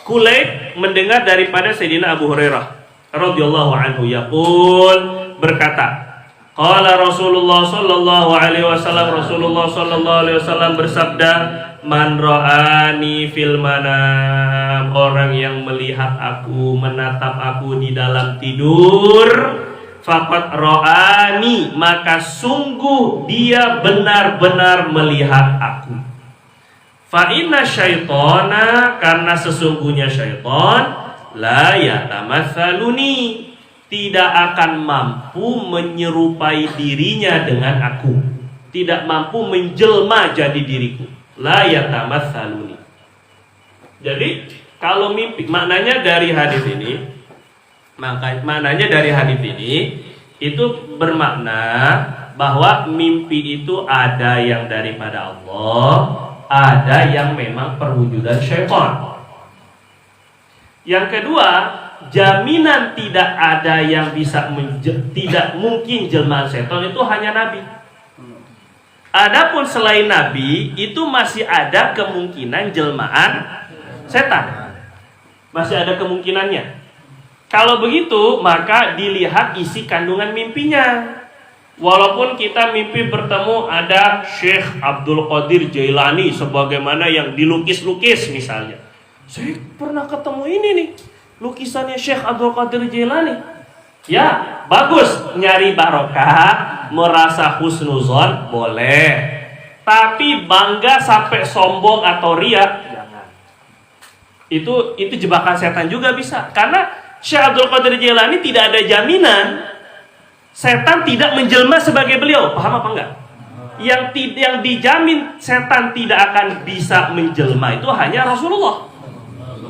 Kulayb mendengar daripada Sayyidina Abu Hurairah radhiyallahu anhu yaqul, berkata, qala Rasulullah sallallahu alaihi wasallam, Rasulullah sallallahu alaihi wasallam bersabda, man ra'ani fil manam, orang yang melihat aku, menatap aku di dalam tidur, faqad ra'ani, maka sungguh dia benar-benar melihat aku. Fa inna syaitana, karena sesungguhnya syaitan, la yatamatsaluni, tidak akan mampu menyerupai dirinya dengan aku, tidak mampu menjelma jadi diriku. La yatamatsaluni. Jadi kalau mimpi, maknanya dari hadis ini, maknanya dari hadis ini itu bermakna bahwa mimpi itu ada yang daripada Allah, ada yang memang perwujudan syaitan. Yang kedua, jaminan tidak ada yang bisa tidak mungkin jelmaan setan itu hanya Nabi. Adapun selain Nabi itu masih ada kemungkinan jelmaan setan. Masih ada kemungkinannya. Kalau begitu, maka dilihat isi kandungan mimpinya. Walaupun kita mimpi bertemu ada Syekh Abdul Qadir Jailani sebagaimana yang dilukis-lukis misalnya. Saya pernah ketemu ini nih, lukisannya Syekh Abdul Qadir Jailani. Ya, bagus, nyari barokah, merasa husnuzon, boleh. Tapi bangga sampai sombong atau riya, jangan. Itu jebakan setan juga bisa. Karena Syekh Abdul Qadir Jailani tidak ada jaminan setan tidak menjelma sebagai beliau. Paham apa enggak? Yang dijamin setan tidak akan bisa menjelma itu hanya Rasulullah.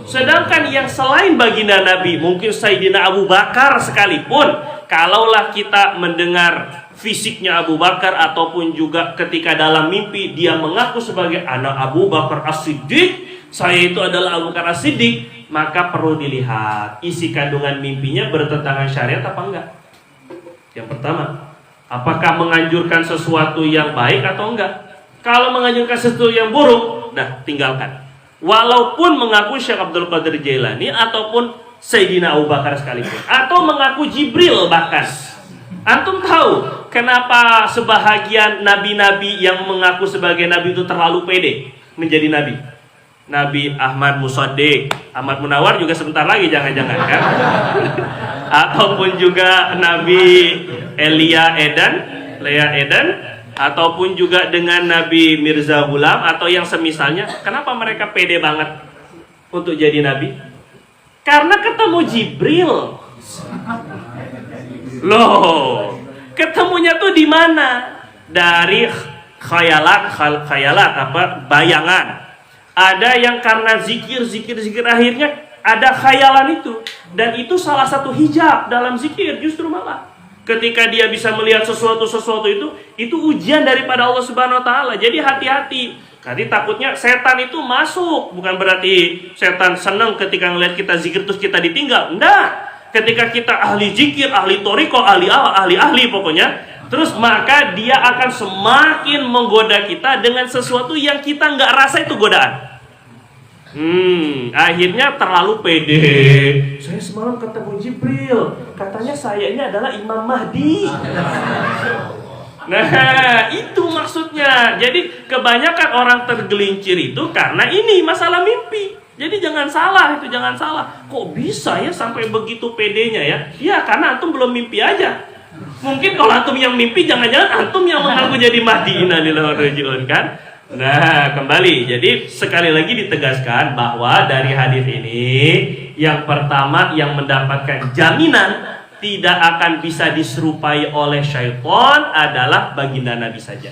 Sedangkan yang selain baginda Nabi, mungkin Sayyidina Abu Bakar sekalipun, kalaulah kita mendengar fisiknya Abu Bakar ataupun juga ketika dalam mimpi dia mengaku sebagai anak Abu Bakar As-Siddiq, saya itu adalah Abu Bakar As-Siddiq, maka perlu dilihat isi kandungan mimpinya bertentangan syariat apa enggak. Yang pertama, apakah menganjurkan sesuatu yang baik atau enggak? Kalau menganjurkan sesuatu yang buruk, nah tinggalkan. Walaupun mengaku Syekh Abdul Qadir Jailani ataupun Sayyidina Abu Bakar sekalipun, atau mengaku Jibril bahkan. Antum tahu kenapa sebahagian nabi-nabi yang mengaku sebagai nabi itu terlalu pede menjadi nabi? Nabi Ahmad Musaddiq, Ahmad Munawar juga sebentar lagi jangan-jangan kan? Ataupun juga Nabi Lea Eden, ataupun juga dengan Nabi Mirza Ghulam atau yang semisalnya. Kenapa mereka pede banget untuk jadi nabi? Karena ketemu Jibril. Loh, ketemunya tuh di mana? Dari khayalat apa? Bayangan. Ada yang karena zikir akhirnya ada khayalan itu, dan itu salah satu hijab dalam zikir justru malah. Ketika dia bisa melihat sesuatu itu ujian daripada Allah Subhanahu wa taala. Jadi hati-hati. Tadi takutnya setan itu masuk, bukan berarti setan senang ketika ngelihat kita zikir terus kita ditinggal. Enggak. Ketika kita ahli zikir, ahli thariqah, ahli pokoknya, terus maka dia akan semakin menggoda kita dengan sesuatu yang kita nggak rasa itu godaan. Akhirnya terlalu pede. Saya semalam ketemu Jibril, katanya saya ini adalah Imam Mahdi. Nah, itu maksudnya. Jadi kebanyakan orang tergelincir itu karena ini masalah mimpi. Jadi jangan salah, itu jangan salah. Kok bisa ya sampai begitu pedenya ya? Ya karena antum belum mimpi aja. Mungkin kalau antum yang mimpi, jangan-jangan antum yang mengaku jadi Mahdi. Innalillahi wa inna ilaihi raji'un kan? Nah, kembali. Jadi sekali lagi ditegaskan bahwa dari hadis ini yang pertama yang mendapatkan jaminan tidak akan bisa diserupai oleh syaitan adalah baginda Nabi saja.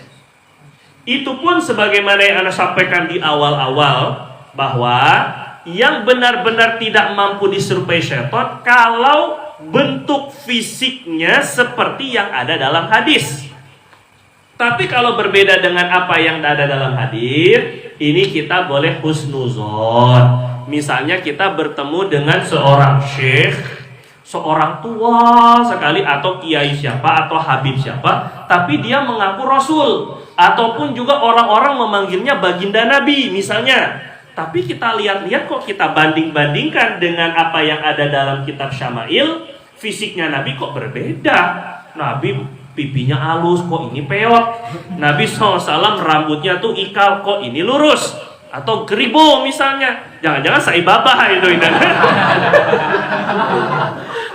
Itu pun sebagaimana yang Anda sampaikan di awal-awal, bahwa yang benar-benar tidak mampu diserupai syaitan kalau bentuk fisiknya seperti yang ada dalam hadis. Tapi kalau berbeda dengan apa yang ada dalam hadis, ini kita boleh husnuzon. Misalnya kita bertemu dengan seorang syekh, seorang tua sekali, atau kiai siapa, atau habib siapa, tapi dia mengaku rasul, ataupun juga orang-orang memanggilnya baginda Nabi misalnya. Tapi kita lihat-lihat kok kita banding-bandingkan dengan apa yang ada dalam kitab Syama'il, fisiknya Nabi kok berbeda. Nabi pipinya halus, kok ini peot. Nabi SAW rambutnya tuh ikal, kok ini lurus. Atau geribo misalnya. Jangan-jangan Saibaba itu.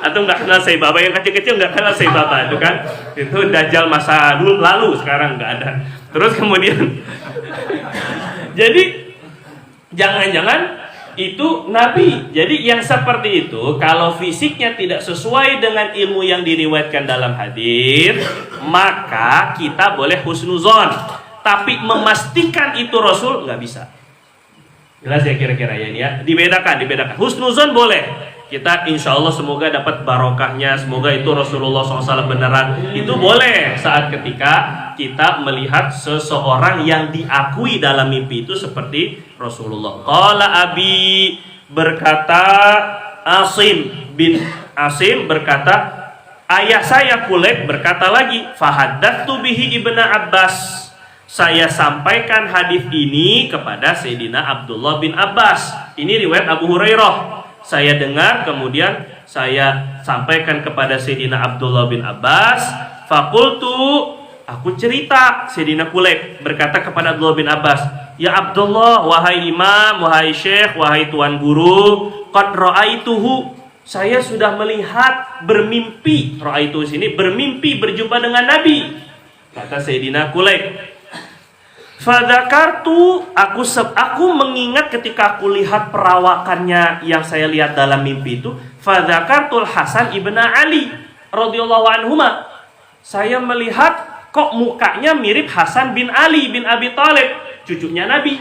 Atau nggak kenal Saibaba, yang kecil-kecil nggak kenal Saibaba itu kan. Itu dajjal masa dulu lalu, sekarang nggak ada. Terus kemudian jadi jangan-jangan itu Nabi. Jadi yang seperti itu, kalau fisiknya tidak sesuai dengan ilmu yang diriwayatkan dalam hadis, maka kita boleh husnuzon. Tapi memastikan itu Rasul nggak bisa. Jelas ya kira-kira ya ini ya. Dibedakan. Husnuzon boleh. Kita insya Allah semoga dapat barokahnya, semoga itu Rasulullah SAW beneran. Itu boleh saat ketika kita melihat seseorang yang diakui dalam mimpi itu seperti Rasulullah. Qala Abi, berkata Asim bin Asim berkata, ayah saya Kulayb berkata lagi, fahaddatu bihi ibnu Abbas, saya sampaikan hadis ini kepada Sayyidina Abdullah bin Abbas. Ini riwayat Abu Hurairah. Saya dengar, kemudian saya sampaikan kepada Sayyidina Abdullah bin Abbas. Fakultu, aku cerita. Sayyidina Kulayb berkata kepada Abdullah bin Abbas, ya Abdullah, wahai imam, wahai syekh, wahai tuan guru, qad ra'aituhu, saya sudah melihat bermimpi. Ra'aituhu sini bermimpi berjumpa dengan Nabi, kata Sayyidina Kulayb. Fadzakartu, aku mengingat ketika aku lihat perawakannya yang saya lihat dalam mimpi itu. Fadzakartul Hasan ibn Ali radhiyallahu anhuma, saya melihat kok mukanya mirip Hasan bin Ali bin Abi Thalib, cucunya Nabi.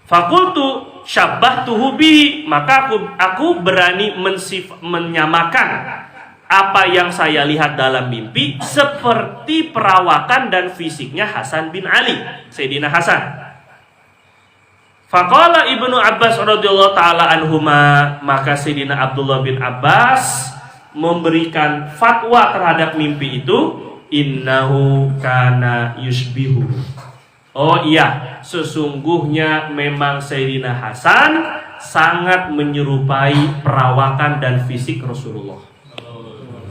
Fakultu syabbahtuhu bihi, maka aku berani menyamakan apa yang saya lihat dalam mimpi seperti perawakan dan fisiknya Hasan bin Ali, Sayyidina Hasan. Faqala Ibnu Abbas radhiyallahu taala anhuma, maka Sayyidina Abdullah bin Abbas memberikan fatwa terhadap mimpi itu, innahu kana yushbihu. Oh iya, sesungguhnya memang Sayyidina Hasan sangat menyerupai perawakan dan fisik Rasulullah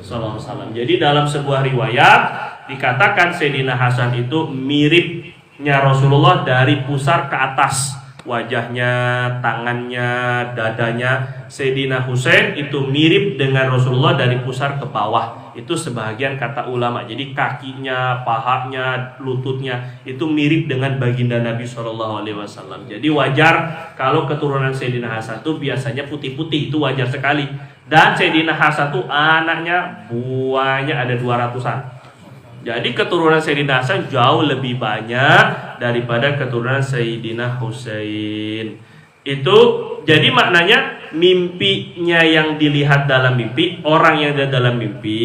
sallallahu alaihi wasallam. Jadi dalam sebuah riwayat dikatakan Sayyidina Hasan itu miripnya Rasulullah dari pusar ke atas, wajahnya, tangannya, dadanya. Sayyidina Husain itu mirip dengan Rasulullah dari pusar ke bawah. Itu sebahagian kata ulama. Jadi kakinya, pahanya, lututnya itu mirip dengan baginda Nabi SAW. Jadi wajar kalau keturunan Sayyidina Hasan itu biasanya putih-putih, itu wajar sekali. Dan Sayyidina Hasan itu anaknya buahnya ada 200-an. Jadi keturunan Sayyidina Hasan jauh lebih banyak daripada keturunan Sayyidina Husain. Itu jadi maknanya mimpinya yang dilihat dalam mimpi, orang yang ada dalam mimpi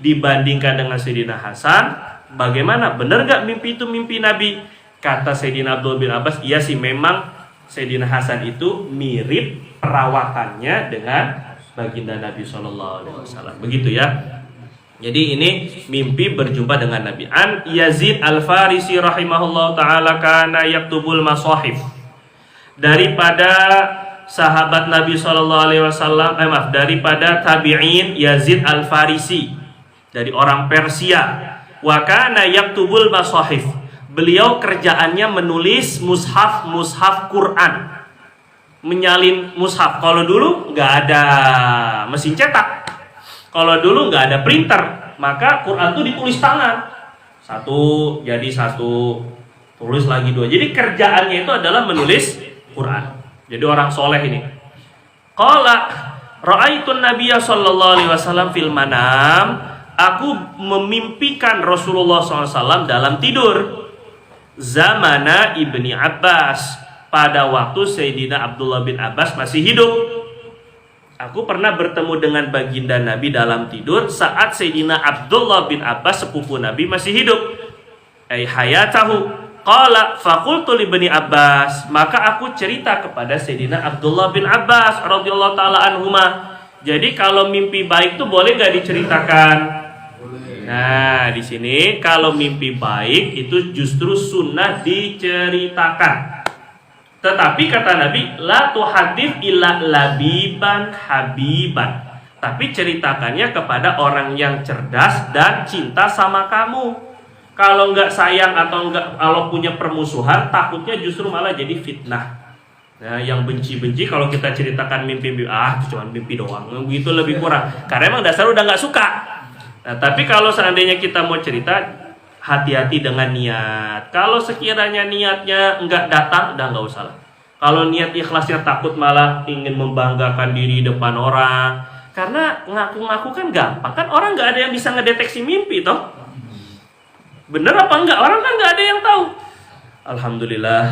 dibandingkan dengan Sayyidina Hasan, bagaimana? Benar gak mimpi itu mimpi Nabi? Kata Sayyidina Abdullah bin Abbas, iya sih memang Sayyidina Hasan itu mirip perawakannya dengan baginda Nabi SAW. Begitu ya. Jadi ini mimpi berjumpa dengan Nabi. An Yazid Al-Farisi rahimahullah ta'ala kana yaktubul masahif. Daripada sahabat Nabi SAW, daripada tabi'in Yazid Al-Farisi, dari orang Persia. Wa kana yaktubul masahif. Beliau kerjaannya menulis mushaf Quran, menyalin mushaf. Kalau dulu nggak ada mesin cetak, kalau dulu nggak ada printer, maka Quran itu ditulis tangan, satu jadi satu, tulis lagi dua. Jadi kerjaannya itu adalah menulis Quran. Jadi orang soleh ini. Qala ra'aitun nabiyya sallallahu alaihi wasallam fil manam. Aku memimpikan Rasulullah SAW dalam tidur. Zamana Ibni Abbas, pada waktu Sayyidina Abdullah bin Abbas masih hidup. Aku pernah bertemu dengan baginda Nabi dalam tidur saat Sayyidina Abdullah bin Abbas sepupu Nabi masih hidup. Hayatahu. Qala faqultu li Ibni Abbas, maka aku cerita kepada Sayyidina Abdullah bin Abbas radhiyallahu taala anhuma. Jadi kalau mimpi baik itu boleh gak diceritakan? Nah, di sini kalau mimpi baik itu justru sunnah diceritakan. Tetapi kata Nabi, la tuhadits illa labiban habiban. Tapi ceritakannya kepada orang yang cerdas dan cinta sama kamu. Kalau nggak sayang atau kalau punya permusuhan, takutnya justru malah jadi fitnah. Nah, yang benci-benci kalau kita ceritakan mimpi-mimpi, itu cuma mimpi doang, begitu lebih kurang. Karena emang dasar udah nggak suka. Nah, tapi kalau seandainya kita mau cerita, hati-hati dengan niat. Kalau sekiranya niatnya nggak datang, udah nggak usah lah. Kalau niat ikhlasnya takut malah ingin membanggakan diri depan orang. Karena ngaku-ngaku kan gampang. Kan orang nggak ada yang bisa ngedeteksi mimpi toh. Bener apa enggak? Orang kan nggak ada yang tahu. Alhamdulillah,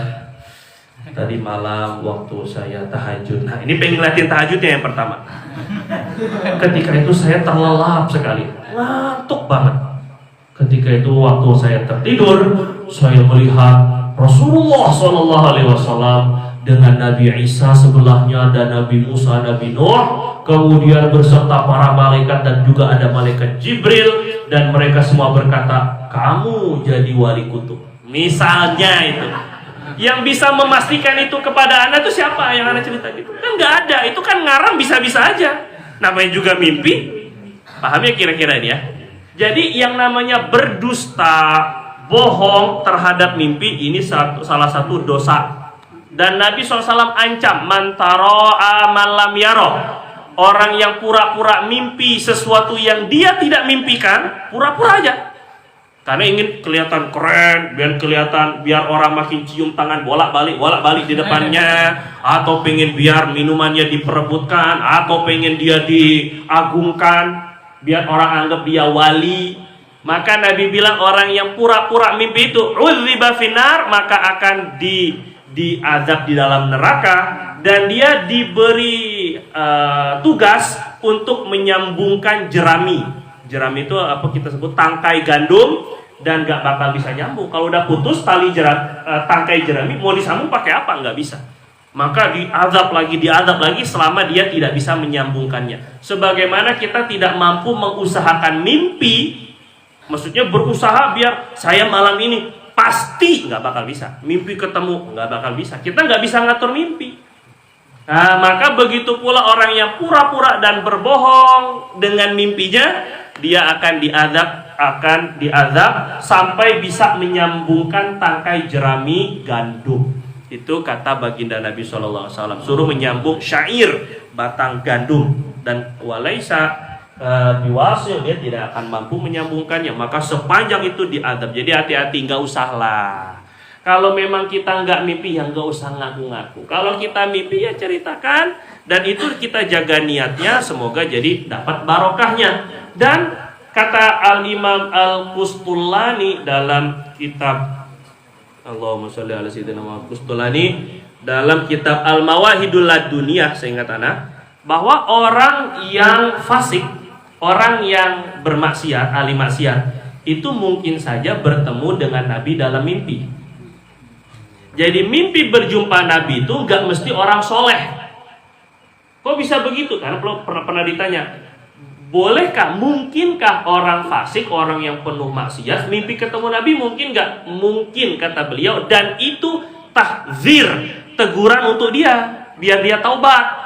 tadi malam waktu saya tahajud. Nah, ini pengen ngeliatin tahajudnya yang pertama. Ketika itu saya terlelap sekali, ngantuk banget. Ketika itu waktu saya tertidur, saya melihat Rasulullah SAW dengan Nabi Isa sebelahnya dan Nabi Musa, Nabi Nuh, kemudian berserta para malaikat dan juga ada malaikat Jibril, dan mereka semua berkata, kamu jadi wali kutub. Misalnya itu. Yang bisa memastikan itu kepada Anda itu siapa yang Anda cerita gitu? Kan nggak ada, itu kan ngarang bisa-bisa aja. Namanya juga mimpi. Paham ya kira-kira ini ya? Jadi yang namanya berdusta, bohong terhadap mimpi ini salah satu dosa. Dan Nabi SAW ancam mantaro amalam yaro. Orang yang pura-pura mimpi sesuatu yang dia tidak mimpikan, pura-pura aja. Karena ingin kelihatan keren, biar orang makin cium tangan bolak-balik di depannya, atau pengen biar minumannya diperebutkan, atau pengen dia diagungkan, biar orang anggap dia wali. Maka Nabi bilang orang yang pura-pura mimpi itu udziba finar, maka akan diazab di dalam neraka, dan dia diberi tugas untuk menyambungkan jerami. Jerami itu apa kita sebut tangkai gandum, dan gak bakal bisa nyambung. Kalau udah putus tali tangkai jerami, mau disambung pakai apa? Nggak bisa. Maka diazab lagi selama dia tidak bisa menyambungkannya. Sebagaimana kita tidak mampu mengusahakan mimpi, maksudnya berusaha biar saya malam ini pasti nggak bakal bisa. Mimpi ketemu nggak bakal bisa. Kita nggak bisa ngatur mimpi. Nah, maka begitu pula orang yang pura-pura dan berbohong dengan mimpinya, dia akan diazab sampai bisa menyambungkan tangkai jerami gandum. Itu kata baginda Nabi SAW. Suruh menyambung syair, batang gandum, dan walaisa biwasil, dia tidak akan mampu menyambungkannya. Maka sepanjang itu diazab. Jadi hati-hati, nggak usah lah. Kalau memang kita nggak mimpi, ya nggak usah ngaku-ngaku. Kalau kita mimpi, ya ceritakan. Dan itu kita jaga niatnya, semoga jadi dapat barokahnya. Dan kata Al-Imam Al-Qustulani dalam kitab Allahumma sholli ala sayyidina Muhammad, Qustulani dalam kitab Al-Mawahidul Laduniyah, seingat anak, bahwa orang yang fasik, Orang yang bermaksiat, ahli maksiat, itu mungkin saja bertemu dengan Nabi dalam mimpi. Jadi mimpi berjumpa Nabi itu gak mesti orang soleh. Kok bisa begitu? Karena pernah ditanya, bolehkah, mungkinkah orang fasik, orang yang penuh maksiat mimpi ketemu Nabi? Mungkin gak? Mungkin, kata beliau. Dan itu tahzir, teguran untuk dia, biar dia taubat.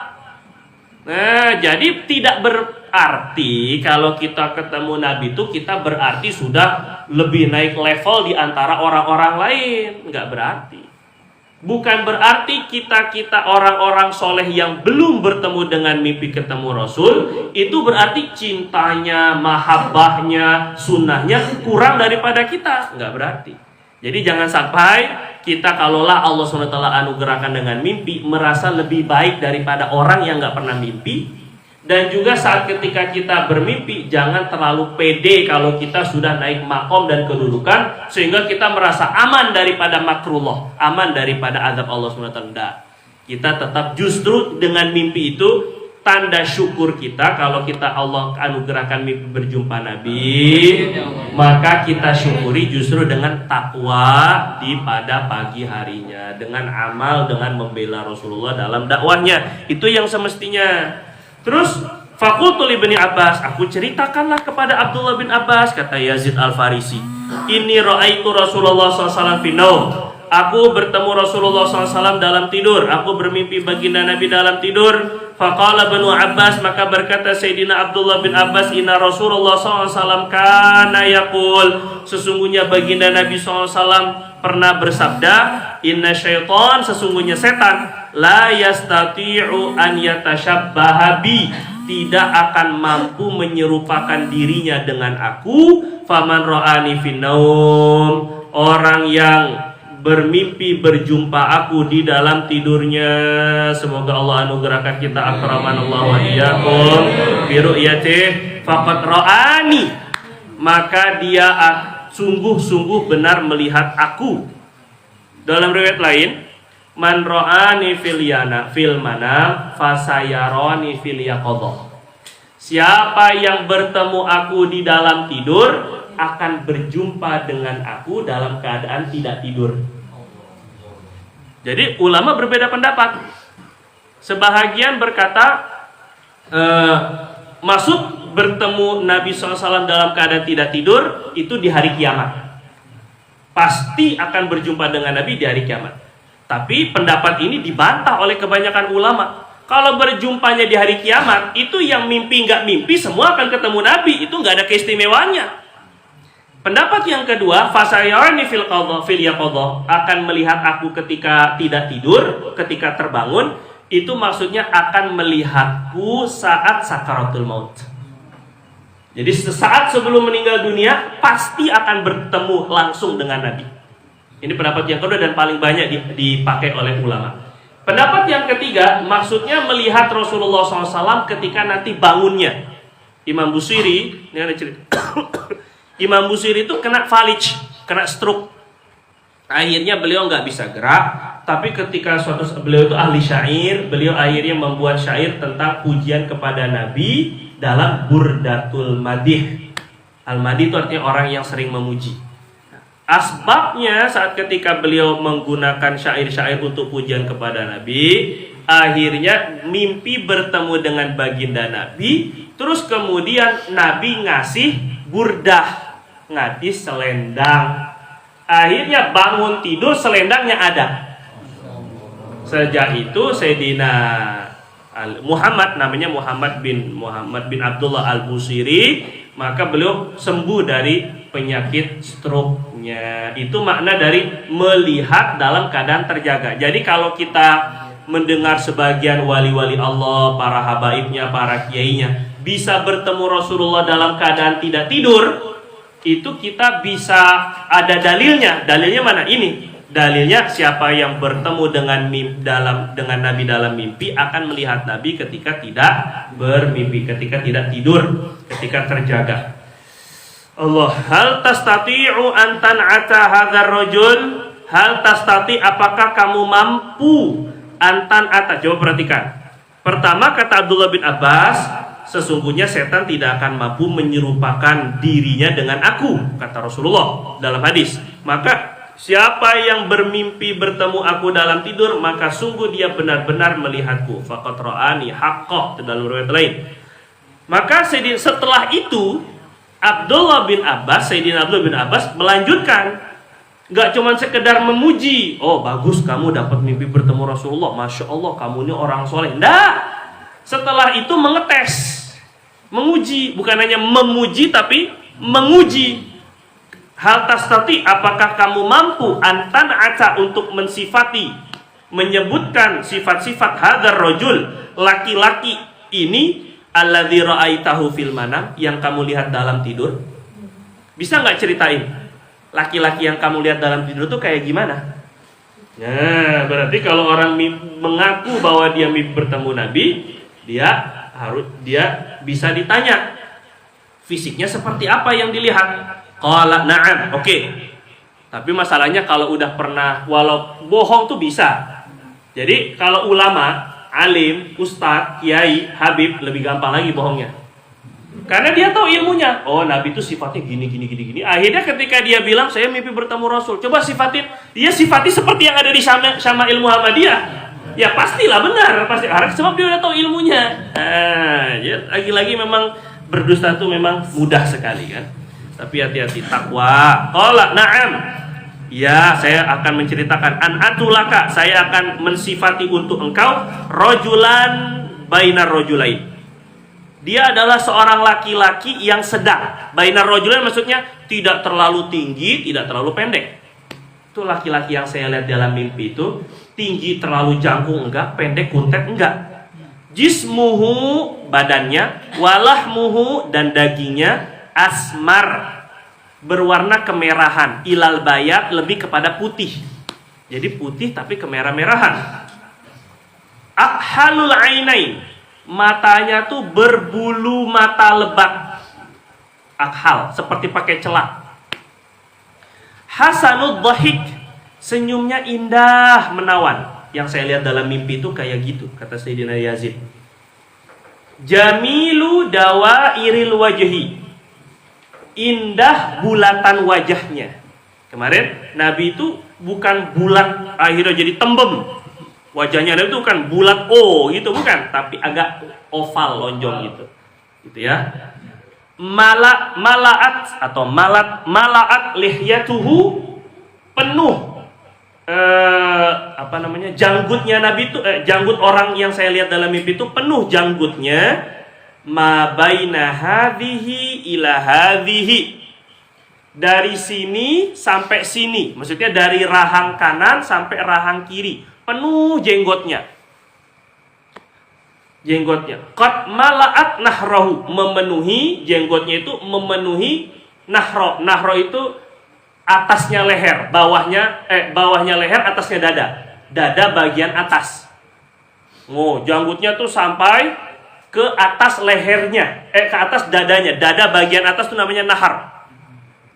Nah, jadi tidak berarti kalau kita ketemu Nabi itu kita berarti sudah lebih naik level di antara orang-orang lain. Enggak berarti. Bukan berarti kita orang-orang soleh yang belum bertemu dengan mimpi ketemu Rasul itu berarti cintanya, mahabbahnya, sunnahnya kurang daripada kita. Enggak berarti. Jadi jangan sampai kita kalaulah Allah SWT anugerahkan dengan mimpi merasa lebih baik daripada orang yang nggak pernah mimpi. Dan juga saat ketika kita bermimpi jangan terlalu pede kalau kita sudah naik makom dan kedudukan sehingga kita merasa aman daripada makrullah, aman daripada azab Allah SWT. Kita tetap justru dengan mimpi itu tanda syukur kita kalau kita Allah anugerahkan mimpi berjumpa Nabi, maka kita syukuri justru dengan takwa di pada pagi harinya, dengan amal, dengan membela Rasulullah dalam dakwahnya. Itu yang semestinya. Terus faqultu li Ibni Abbas, aku ceritakanlah kepada Abdullah bin Abbas, kata Yazid Al-Farisi, inni ra'aitu Rasulullah SAW fi naum. Aku bertemu Rasulullah SAW dalam tidur. Aku bermimpi baginda Nabi dalam tidur. Faqala Ibnu Abbas, maka berkata Sayyidina Abdullah bin Abbas, inna Rasulullah SAW kana yaqul, sesungguhnya baginda Nabi SAW pernah bersabda, inna syaitan, sesungguhnya setan, la yastati'u an yatashabbaha bi, tidak akan mampu menyerupakan dirinya dengan aku. Faman ra'ani fin naum, orang yang bermimpi berjumpa aku di dalam tidurnya, semoga Allah anugerahkan kita akramanallahu wa iyyakum bi ru'yatih, faqad ra'ani, maka dia sungguh-sungguh benar melihat aku. Dalam riwayat lain, man ra'ani fil manam fasayarani fil yaqadhah, siapa yang bertemu aku di dalam tidur akan berjumpa dengan aku dalam keadaan tidak tidur. Jadi ulama berbeda pendapat. Sebahagian berkata maksud bertemu Nabi SAW dalam keadaan tidak tidur itu di hari kiamat. Pasti akan berjumpa dengan Nabi di hari kiamat. Tapi pendapat ini dibantah oleh kebanyakan ulama. Kalau berjumpanya di hari kiamat, itu yang mimpi nggak mimpi semua akan ketemu Nabi. Itu nggak ada keistimewaannya. Pendapat yang kedua, fasayarani fil yaqadhah, akan melihat aku ketika tidak tidur, ketika terbangun, itu maksudnya akan melihatku saat sakaratul maut. Jadi sesaat sebelum meninggal dunia pasti akan bertemu langsung dengan Nabi. Ini pendapat yang kedua dan paling banyak dipakai oleh ulama. Pendapat yang ketiga, maksudnya melihat Rasulullah SAW ketika nanti bangunnya. Imam Busiri, ini ada cerita. Imam Busiri itu kena falij, kena stroke. Akhirnya beliau nggak bisa gerak. Tapi ketika beliau itu ahli syair, beliau akhirnya membuat syair tentang pujian kepada Nabi dalam Burdatul Madih. Al-Madih itu artinya orang yang sering memuji. Asbabnya saat ketika beliau menggunakan syair-syair untuk pujian kepada Nabi, akhirnya mimpi bertemu dengan baginda Nabi. Terus kemudian Nabi ngasih burdah, ngasih selendang. Akhirnya bangun tidur selendangnya ada. Sejak itu Sayyidina Muhammad, namanya Muhammad bin Abdullah Al-Busiri, maka beliau sembuh dari penyakit stroke-nya. Itu makna dari melihat dalam keadaan terjaga. Jadi kalau kita mendengar sebagian wali-wali Allah, para habaibnya, para kiainya bisa bertemu Rasulullah dalam keadaan tidak tidur, itu kita bisa ada dalilnya. Dalilnya mana? Ini dalilnya, siapa yang bertemu dengan Nabi dalam mimpi akan melihat Nabi ketika tidak bermimpi, ketika tidak tidur, ketika terjaga. Allah, hal tastati'u an tan'ata hadzal rajul? Hal tastati, apakah kamu mampu antan ata? Coba perhatikan. Pertama kata Abdullah bin Abbas, sesungguhnya setan tidak akan mampu menyerupakan dirinya dengan aku, kata Rasulullah dalam hadis. Maka siapa yang bermimpi bertemu aku dalam tidur, maka sungguh dia benar-benar melihatku. Faqad ra'ani haqqah, dalam riwayat lain. Maka setelah itu Sayyidina Abdullah bin Abbas melanjutkan, nggak cuma sekedar memuji, oh bagus kamu dapat mimpi bertemu Rasulullah, masya Allah kamu ini orang soleh. Nggak, setelah itu mengetes, menguji, bukan hanya memuji tapi menguji. Hal tastati, apakah kamu mampu antan aca untuk mensifati, menyebutkan sifat-sifat hadar rojul, laki-laki ini, alladzi ra'aitahu fil manam, yang kamu lihat dalam tidur. Bisa nggak ceritain laki-laki yang kamu lihat dalam tidur itu kayak gimana? Nah, berarti kalau orang mengaku bahwa dia mimpi bertemu Nabi, dia bisa ditanya fisiknya seperti apa yang dilihat. Qala na'am, oke. Tapi masalahnya kalau udah pernah, walau bohong tuh bisa. Jadi kalau ulama, alim, ustadz, kiai, habib lebih gampang lagi bohongnya. Karena dia tahu ilmunya. Oh, Nabi itu sifatnya gini. Akhirnya ketika dia bilang saya mimpi bertemu Rasul, coba sifatin. Dia sifati seperti yang ada di Syama'il Muhammadiyah. Ya pastilah benar, pasti. Sebab dia udah tahu ilmunya. Ya, lagi-lagi memang berdusta itu memang mudah sekali kan. Tapi hati-hati, takwa. Qala na'am. Ya, saya akan menceritakan an'atulaka, saya akan mensifati untuk engkau rajulan bainar rajulain. Dia adalah seorang laki-laki yang sedang. Bainar rajulain maksudnya tidak terlalu tinggi, tidak terlalu pendek. Itu laki-laki yang saya lihat dalam mimpi itu, tinggi terlalu jangkung enggak, pendek kuntet enggak. Jismuhu, badannya, walahmuhu, dan dagingnya, asmar, berwarna kemerahan, ilal bayat, lebih kepada putih. Jadi putih tapi kemerah-merahan. Akhalul ainain, matanya tuh berbulu mata lebat. Akhal, seperti pakai celak. Hasanud dhahik, senyumnya indah menawan. Yang saya lihat dalam mimpi itu kayak gitu, kata Sayyidina Yazid. Jamilu dawairil wajhi, indah bulatan wajahnya. Kemarin Nabi itu bukan bulat akhirnya jadi tembem. Wajahnya Nabi itu bukan bulat gitu, bukan, tapi agak oval, lonjong gitu. Gitu ya. Malaat atau malaat lihyatuhu, penuh janggutnya Nabi itu, janggut orang yang saya lihat dalam mimpi itu penuh janggutnya. Ma baina hadhihi ila hadhihi, dari sini sampai sini, maksudnya dari rahang kanan sampai rahang kiri, penuh jenggotnya. Qad malaat nahrahu, memenuhi jenggotnya itu, memenuhi nahro. Nahro itu atasnya leher, bawahnya leher, atasnya dada. Dada bagian atas. Janggutnya tuh sampai ke atas lehernya, ke atas dadanya. Dada bagian atas itu namanya nahar.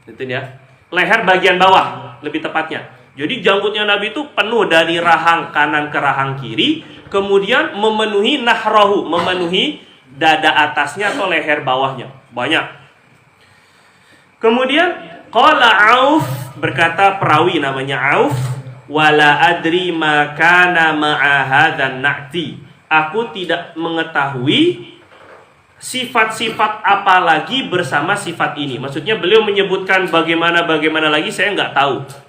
Gitu ya. Leher bagian bawah, lebih tepatnya. Jadi janggutnya Nabi itu penuh dari rahang kanan ke rahang kiri, kemudian memenuhi nahrahu, memenuhi dada atasnya atau leher bawahnya. Banyak. Kemudian qala Auf, berkata perawi namanya Auf, wala adri ma kana ma'a hadzan na'ti, aku tidak mengetahui sifat-sifat apa lagi bersama sifat ini. Maksudnya beliau menyebutkan bagaimana lagi, saya nggak tahu.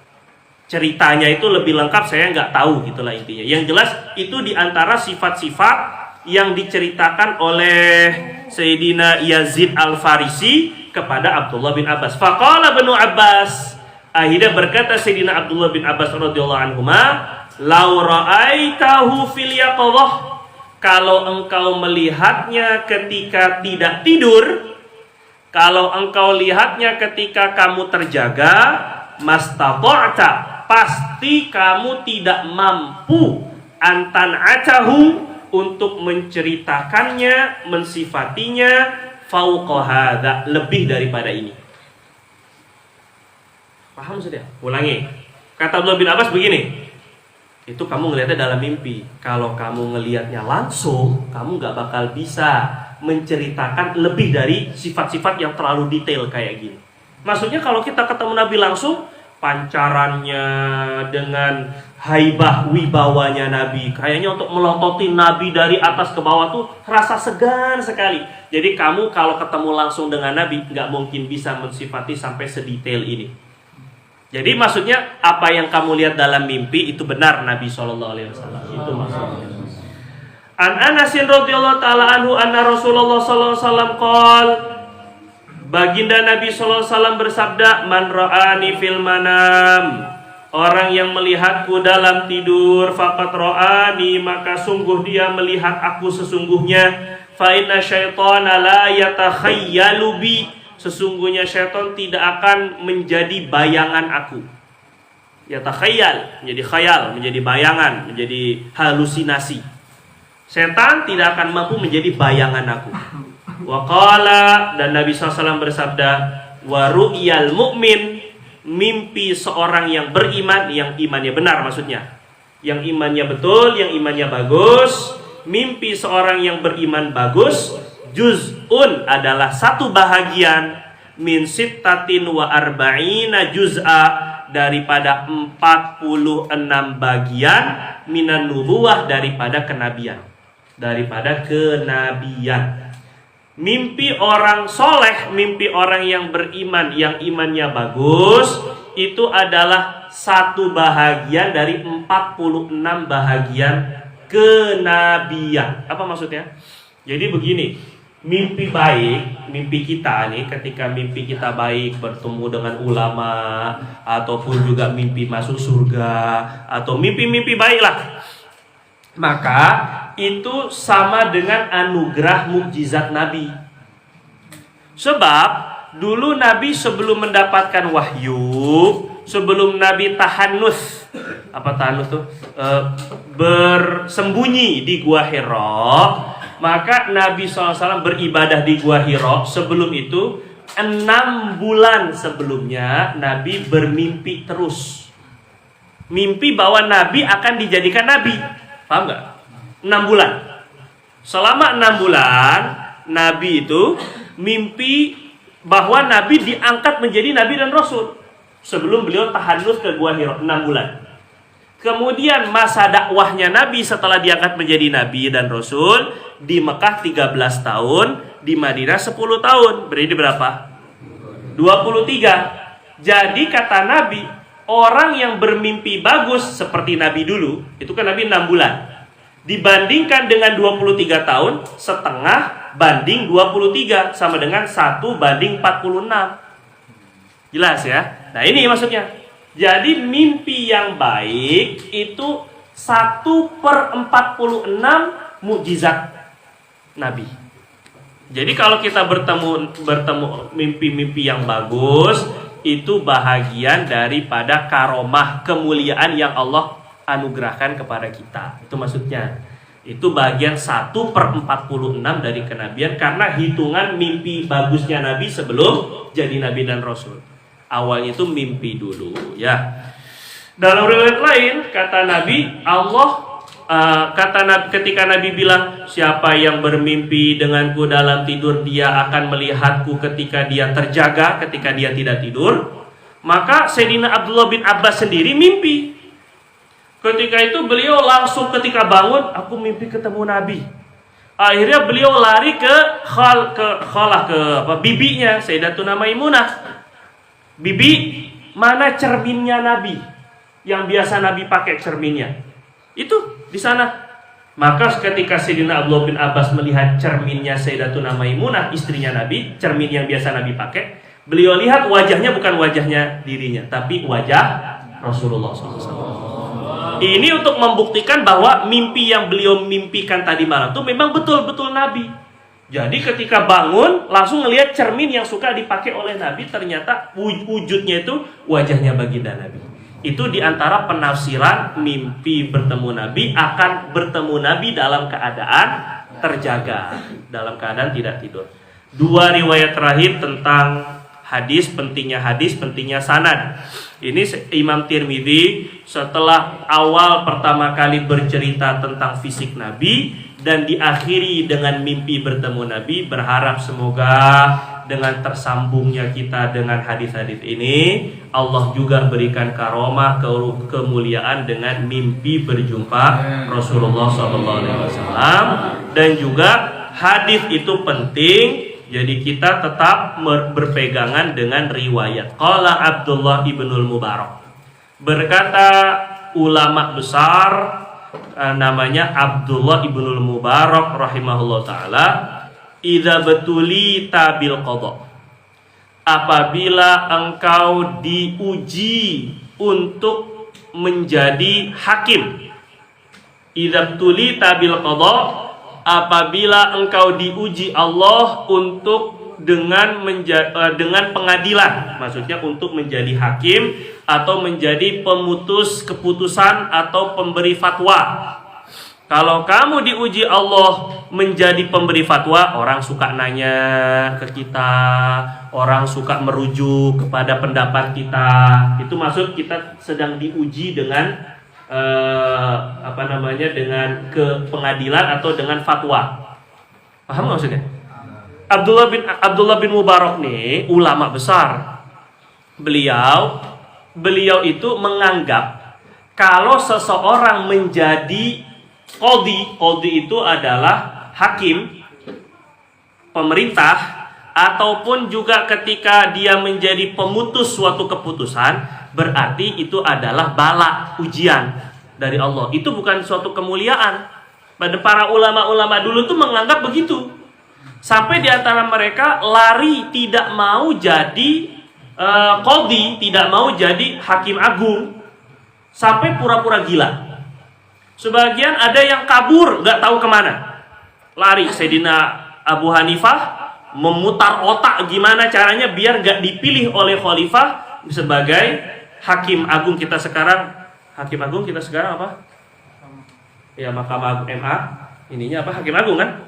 Ceritanya itu lebih lengkap, saya nggak tahu, gitulah intinya. Yang jelas itu diantara sifat-sifat yang diceritakan oleh Sayyidina Yazid Al-Farisi kepada Abdullah bin Abbas. Faqala Ibnu Abbas, akhirnya berkata Sayyidina Abdullah bin Abbas radhiyallahu anhuma, "Lau ra'aitahu fil yaqadhah." Kalau engkau melihatnya ketika tidak tidur, kalau engkau lihatnya ketika kamu terjaga, mastata'ta, pasti kamu tidak mampu antan acahu, untuk menceritakannya, mensifatinya, fauqa hadza, lebih daripada ini. Paham sudah? Ulangi. Kata Abdullah bin Abbas begini, itu kamu ngelihatnya dalam mimpi. Kalau kamu ngelihatnya langsung, kamu gak bakal bisa menceritakan lebih dari sifat-sifat yang terlalu detail kayak gini. Maksudnya kalau kita ketemu Nabi langsung, pancarannya dengan haibah wibawanya Nabi, kayaknya untuk melototin Nabi dari atas ke bawah tuh rasa segan sekali. Jadi kamu kalau ketemu langsung dengan Nabi nggak mungkin bisa mensifati sampai sedetail ini. Jadi maksudnya apa yang kamu lihat dalam mimpi itu benar Nabi SAW. Itu maksudnya. An Anasin radhiyallahu taala anhu anna Rasulullah sallallahu alaihi wasallam qol, baginda Nabi sallallahu alaihi wasallam bersabda, man ra'ani fil manam, orang yang melihatku dalam tidur, faqad ra'ani, maka sungguh dia melihat aku sesungguhnya. Fa inna syaitana la yatakhayyalu bi, sesungguhnya syaitan tidak akan menjadi bayangan aku. Yatakhayyal, menjadi khayal, menjadi bayangan, menjadi halusinasi. Setan tidak akan mampu menjadi bayangan aku. Wa qala, dan Nabi SAW bersabda, wa ru'yal mu'min, mimpi seorang yang beriman, yang imannya benar maksudnya, yang imannya betul, yang imannya bagus. Mimpi seorang yang beriman bagus, juz'un adalah satu bahagian, min sittatin wa arba'ina juz'a, daripada 46 bagian, minan nubuwah, daripada kenabian. Mimpi orang soleh, mimpi orang yang beriman, yang imannya bagus, itu adalah satu bahagian dari 46 bahagian kenabian. Apa maksudnya? Jadi begini, mimpi baik, mimpi kita nih, ketika mimpi kita baik, bertemu dengan ulama, ataupun juga mimpi masuk surga, atau mimpi-mimpi baik lah, maka itu sama dengan anugerah mukjizat Nabi. Sebab dulu Nabi sebelum mendapatkan wahyu, sebelum Nabi tahanus, apa tahanus tuh? Bersembunyi di Gua Hira, maka Nabi SAW beribadah di Gua Hira. Sebelum itu 6 bulan sebelumnya Nabi bermimpi terus. Mimpi bahwa Nabi akan dijadikan Nabi. Paham gak? 6 bulan. Selama 6 bulan Nabi itu mimpi bahwa Nabi diangkat menjadi Nabi dan Rasul. Sebelum beliau tahanus ke Gua Hira 6 bulan. Kemudian masa dakwahnya Nabi setelah diangkat menjadi Nabi dan Rasul, di Mekah 13 tahun, di Madinah 10 tahun. Berarti berapa? 23. Jadi kata Nabi, orang yang bermimpi bagus seperti Nabi dulu, itu kan Nabi 6 bulan, dibandingkan dengan 23 tahun, setengah banding 23, sama dengan 1 banding 46. Jelas ya? Nah ini maksudnya. Jadi mimpi yang baik itu 1/46 mukjizat Nabi. Jadi kalau kita bertemu mimpi-mimpi yang bagus, itu bahagian daripada karomah, kemuliaan yang Allah anugerahkan kepada kita. Itu maksudnya. Itu bagian 1/46 dari kenabian, karena hitungan mimpi bagusnya Nabi sebelum jadi Nabi dan Rasul. Awalnya itu mimpi dulu ya. Dalam riwayat lain kata Nabi, ketika Nabi bilang, siapa yang bermimpi denganku dalam tidur, dia akan melihatku ketika dia terjaga, ketika dia tidak tidur. Maka Sayyidina Abdullah bin Abbas sendiri mimpi. Ketika itu beliau langsung ketika bangun, aku mimpi ketemu Nabi. Akhirnya beliau lari ke bibinya Sayyidatuna Maimunah. Bibi, mana cerminnya Nabi yang biasa Nabi pakai cerminnya? Itu di sana. Maka ketika Sayyidina Abdullah bin Abbas melihat cerminnya Sayyidatuna Maimunah, istrinya Nabi, cermin yang biasa Nabi pakai, beliau lihat wajahnya bukan wajahnya dirinya, tapi wajah Rasulullah SAW. Ini untuk membuktikan bahwa mimpi yang beliau mimpikan tadi malam itu memang betul-betul Nabi. Jadi ketika bangun langsung ngelihat cermin yang suka dipakai oleh Nabi, ternyata wujudnya itu wajahnya baginda Nabi. Itu diantara penafsiran mimpi bertemu Nabi, akan bertemu Nabi dalam keadaan terjaga, dalam keadaan tidak tidur. 2 riwayat terakhir tentang pentingnya sanad. Ini Imam Tirmidzi setelah awal pertama kali bercerita tentang fisik Nabi, dan diakhiri dengan mimpi bertemu Nabi. Berharap semoga dengan tersambungnya kita dengan hadis-hadis ini, Allah juga berikan karomah kemuliaan dengan mimpi berjumpa Rasulullah SAW. Dan juga hadis itu penting, jadi kita tetap berpegangan dengan riwayat. Qala Abdullah ibnul Mubarak, berkata ulama besar namanya Abdullah ibnul Mubarak rahimahullah ta'ala, idza betuli tabil qadha, apabila engkau diuji untuk menjadi hakim. Idza betuli tabil qadha, apabila engkau diuji Allah untuk dengan pengadilan, maksudnya untuk menjadi hakim atau menjadi pemutus keputusan atau pemberi fatwa. Kalau kamu diuji Allah menjadi pemberi fatwa, orang suka nanya ke kita, orang suka merujuk kepada pendapat kita. Itu maksud kita sedang diuji dengan dengan ke pengadilan atau dengan fatwa. Paham nggak maksudnya? Abdullah bin Mubarak nih ulama besar. Beliau itu menganggap kalau seseorang menjadi qadhi itu adalah hakim, pemerintah, ataupun juga ketika dia menjadi pemutus suatu keputusan, berarti itu adalah bala, ujian dari Allah. Itu bukan suatu kemuliaan. Pada para ulama-ulama dulu tuh menganggap begitu. Sampai di antara mereka lari tidak mau jadi qadhi, tidak mau jadi hakim agung, sampai pura-pura gila. Sebagian ada yang kabur, nggak tahu kemana, lari. Sayyidina Abu Hanifah memutar otak gimana caranya biar nggak dipilih oleh khalifah sebagai hakim agung kita sekarang. Hakim agung kita sekarang apa? Ya, Mahkamah Agung MA. Ininya apa? Hakim agung kan?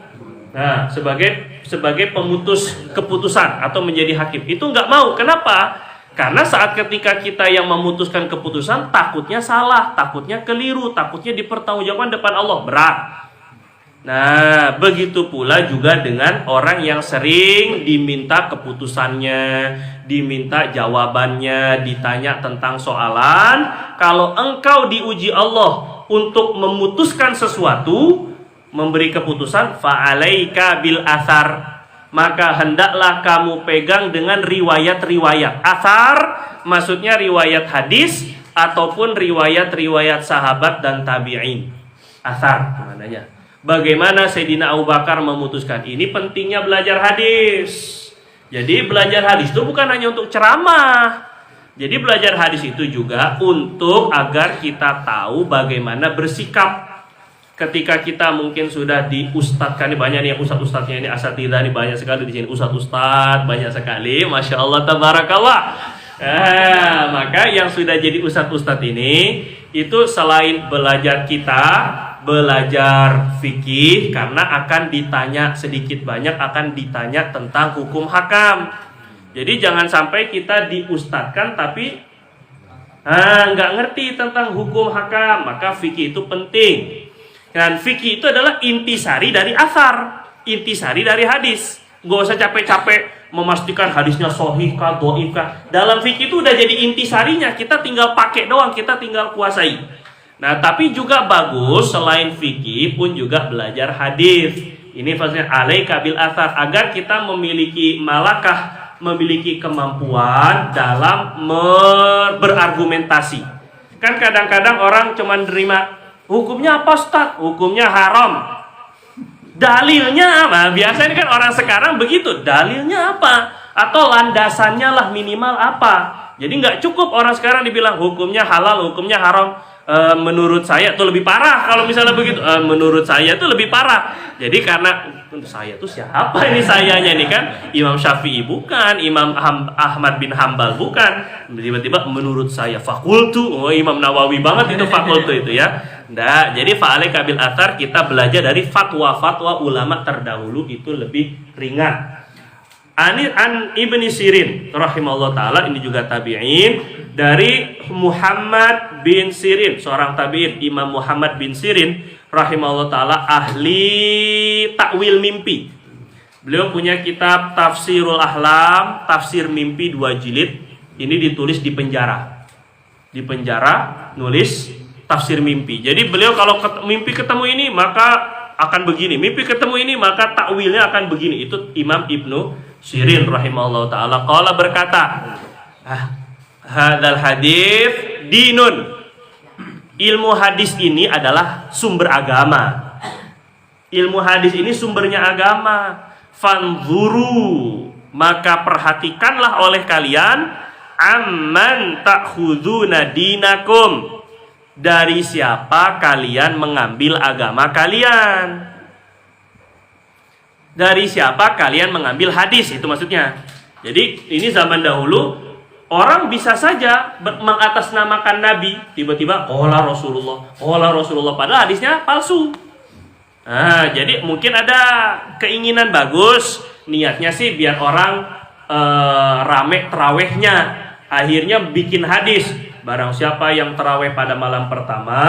Nah, sebagai pemutus keputusan atau menjadi hakim itu nggak mau. Kenapa? Karena saat ketika kita yang memutuskan keputusan, takutnya salah, takutnya keliru, takutnya dipertanggungjawabkan depan Allah, berat. Nah, begitu pula juga dengan orang yang sering diminta keputusannya, diminta jawabannya, ditanya tentang soalan. Kalau engkau diuji Allah untuk memutuskan sesuatu, memberi keputusan, fa'alaika bil athar, maka hendaklah kamu pegang dengan riwayat-riwayat. Athar maksudnya riwayat hadis ataupun riwayat-riwayat sahabat dan tabi'in. Athar maknanya. Bagaimana Sayyidina Abu Bakar memutuskan? Ini pentingnya belajar hadis. Jadi belajar hadis itu bukan hanya untuk ceramah. Jadi belajar hadis itu juga untuk agar kita tahu bagaimana bersikap. Ketika kita mungkin sudah diustadkan, ini banyak nih yang ustad-ustadnya ini, asatidzah ini banyak sekali di sini, ustad-ustad banyak sekali, masya Allah tabarakallah. Maka yang sudah jadi ustad-ustad ini itu selain belajar belajar fikih, karena akan ditanya sedikit banyak akan ditanya tentang hukum hakam. Jadi jangan sampai kita diustadkan tapi nggak ngerti tentang hukum hakam. Maka fikih itu penting. Dan fikih itu adalah intisari dari athar, intisari dari hadis. Gak usah capek-capek memastikan hadisnya sahih kah, dhaif kah. Dalam fikih itu udah jadi intisarinya, kita tinggal pakai doang, kita tinggal kuasai. Nah, tapi juga bagus selain fikih pun juga belajar hadis. Ini maksudnya alaika bil athar, agar kita memiliki malakah, memiliki kemampuan dalam berargumentasi. Kan kadang-kadang orang cuma nerima hukumnya apa Ustaz? Hukumnya haram. Dalilnya apa? Biasanya kan orang sekarang begitu. Dalilnya apa? Atau landasannya lah minimal apa? Jadi nggak cukup orang sekarang dibilang hukumnya halal, hukumnya haram. Menurut saya itu lebih parah kalau misalnya begitu. Menurut saya itu lebih parah. Jadi karena untuk saya itu siapa ini sayanya nih kan? Imam Syafi'i bukan, Imam Ahmad bin Hambal bukan. Tiba-tiba menurut saya fakultu. Oh, Imam Nawawi banget itu fakultu itu ya. Nah, jadi fa'alaika bil athar, kita belajar dari fatwa-fatwa ulama terdahulu itu lebih ringan. An Ibni Sirin rahimahullah ta'ala, ini juga tabi'in, dari Muhammad bin Sirin, seorang tabi'in, Imam Muhammad bin Sirin rahimahullah taala ahli takwil mimpi. Beliau punya kitab Tafsirul Ahlam, tafsir mimpi 2 jilid. Ini ditulis di penjara. Di penjara nulis tafsir mimpi. Jadi beliau kalau mimpi ketemu ini maka akan begini, mimpi ketemu ini maka takwilnya akan begini. Itu Imam Ibnu Sirin rahimahullah taala qala berkata, hadzal hadits dinun. Ilmu hadis ini adalah sumber agama. Ilmu hadis ini sumbernya agama. Fanzuru, maka perhatikanlah oleh kalian, amman ta'khuduna dinakum, dari siapa kalian mengambil agama kalian. Dari siapa kalian mengambil hadis, itu maksudnya. Jadi ini zaman dahulu orang bisa saja mengatasnamakan Nabi, tiba-tiba qala Rasulullah, padahal hadisnya palsu. Nah, jadi mungkin ada keinginan bagus, niatnya sih biar orang rame terawihnya, akhirnya bikin hadis. Barang siapa yang terawih pada malam pertama,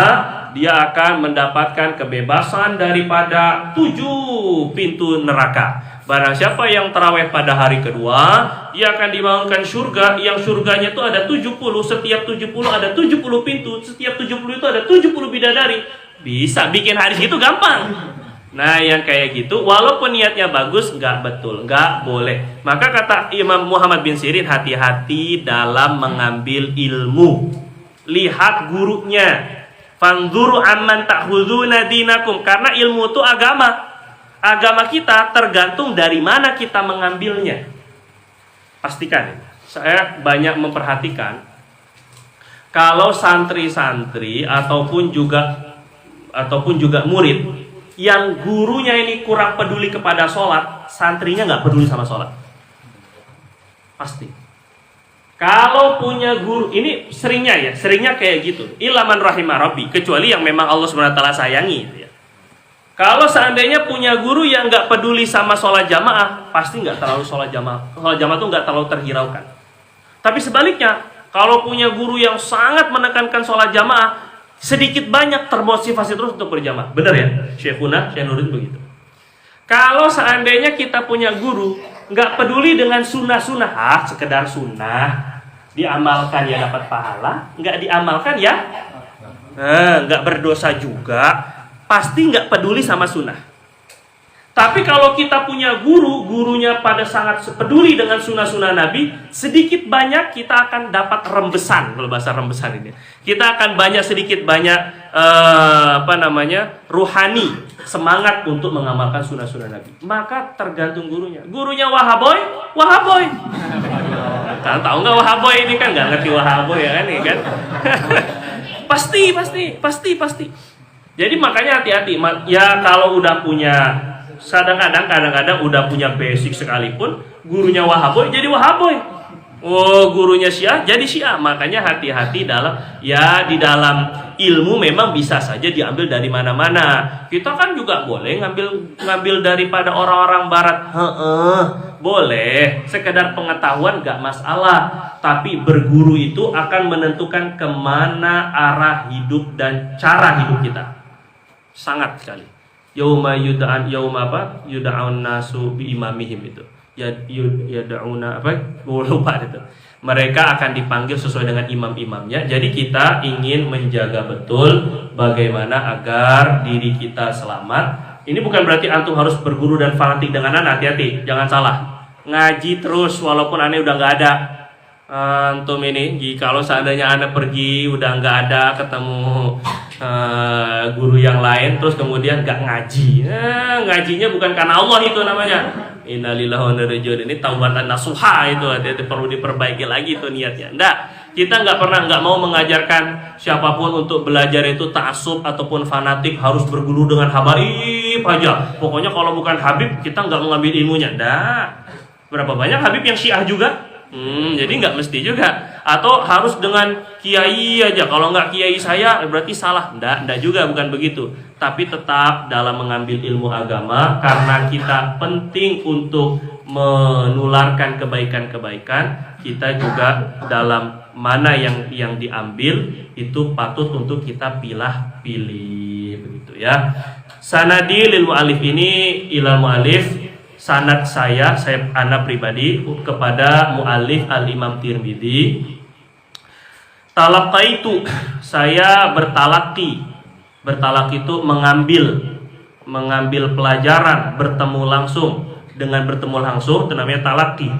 dia akan mendapatkan kebebasan daripada 7 pintu neraka. Barang siapa yang terawih pada hari kedua, dia akan dibangunkan surga, yang surganya itu ada 70, setiap 70 ada 70 pintu, setiap 70 itu ada 70 bidadari. Bisa bikin hadis gitu gampang. Nah yang kayak gitu walaupun niatnya bagus nggak betul, nggak boleh. Maka kata Imam Muhammad bin Sirin, hati-hati dalam mengambil ilmu. Lihat gurunya. Fanzuru amman ta'khuduna dinakum, karena ilmu itu agama. Agama kita tergantung dari mana kita mengambilnya. Pastikan, saya banyak memperhatikan kalau santri-santri ataupun juga murid yang gurunya ini kurang peduli kepada sholat, santrinya nggak peduli sama sholat. Pasti. Kalau punya guru, ini seringnya kayak gitu. Ilaman rahimah rabbi, kecuali yang memang Allah SWT sayangi. Gitu ya. Kalau seandainya punya guru yang nggak peduli sama sholat jamaah, pasti nggak terlalu sholat jamaah. Sholat jamaah tuh nggak terlalu terhiraukan. Tapi sebaliknya, kalau punya guru yang sangat menekankan sholat jamaah, sedikit banyak termotivasi terus untuk berjamaah. Benar ya? Syekh Nurin begitu. Kalau seandainya kita punya guru nggak peduli dengan sunnah-sunnah, sekedar sunnah, diamalkan ya dapat pahala, nggak diamalkan ya nggak berdosa juga, pasti nggak peduli sama sunnah. Tapi kalau kita punya gurunya pada sangat peduli dengan sunnah-sunnah Nabi, sedikit banyak kita akan dapat rembesan, kalau bahasa rembesan ini. Kita akan sedikit banyak ruhani, semangat untuk mengamalkan sunnah-sunnah Nabi. Maka tergantung gurunya. Gurunya wahaboy. Kalian tahu nggak wahaboy ini kan? Nggak ngerti wahaboy ya kan? Ini kan? Pasti. Jadi makanya hati-hati. Ya kalau udah punya, kadang-kadang udah punya basic sekalipun, gurunya wahaboy jadi wahaboy. Oh, gurunya Syiah jadi Syiah. Makanya hati-hati di dalam ilmu memang bisa saja diambil dari mana-mana. Kita kan juga boleh ngambil daripada orang-orang barat. Boleh. Sekedar pengetahuan gak masalah. Tapi berguru itu akan menentukan kemana arah hidup dan cara hidup kita. Sangat sekali. Yuda'un nasu bi imamihim itu. Yada'una gue lupa itu. Mereka akan dipanggil sesuai dengan imam-imamnya. Jadi kita ingin menjaga betul bagaimana agar diri kita selamat. Ini bukan berarti antum harus berguru dan fanatik dengan anak. Hati-hati, jangan salah. Ngaji terus walaupun aneh udah nggak ada. Antum ini, kalau seandainya anak pergi udah nggak ada, ketemu guru yang lain, terus kemudian nggak ngaji. Ngajinya bukan karena Allah itu namanya. Innalillahi wa inna ilaihi raji'un. Ini taubatan nasuha itu, hati-hati, perlu diperbaiki lagi itu niatnya. Nggak, kita nggak mau mengajarkan siapapun untuk belajar itu ta'assub ataupun fanatik harus berguru dengan habaib aja. Pokoknya kalau bukan Habib kita nggak mengambil ilmunya. Nggak. Berapa banyak Habib yang Syiah juga? Jadi nggak mesti juga. Atau harus dengan kiai aja. Kalau nggak kiai saya berarti salah. Nggak juga, bukan begitu. Tapi tetap dalam mengambil ilmu agama, karena kita penting untuk menularkan kebaikan-kebaikan, kita juga dalam mana yang diambil itu patut untuk kita pilih-pilih. begitu ya. Sanadi lil mu'alif ini ilal mu'alif, sanad saya ana pribadi kepada mu'alif al-Imam Tirmidzi. Talaqaitu, saya bertalaki. Bertalaki itu mengambil pelajaran, bertemu langsung. Dengan bertemu langsung itu namanya talaki.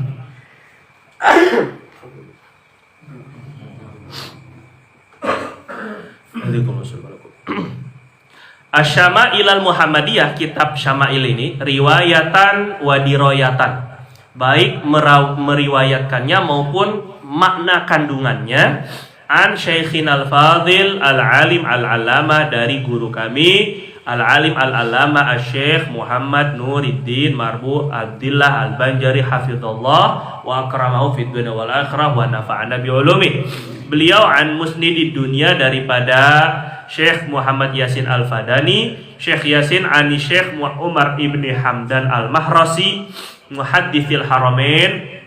Asyama'ilal Muhammadiyah, kitab Syama'il ini riwayatan wa diroyatan, baik meriwayatkannya maupun makna kandungannya, an Syaikhin al-Fadil al-Alim al-Alama, dari guru kami al-Alim al-Alama Asy-Syaikh Muhammad Nuruddin Marbu Abdillah al-Banjari hafizallah wa akramahu fid dunya wal akhirah wa nafa'ana bi ulumi. Beliau an musnidid dunya, daripada Syekh Muhammad Yasin Al-Fadani, Syekh Yasin ani Syekh Umar ibni Hamdan Al-Mahrasi, Muhadditsil Haramain,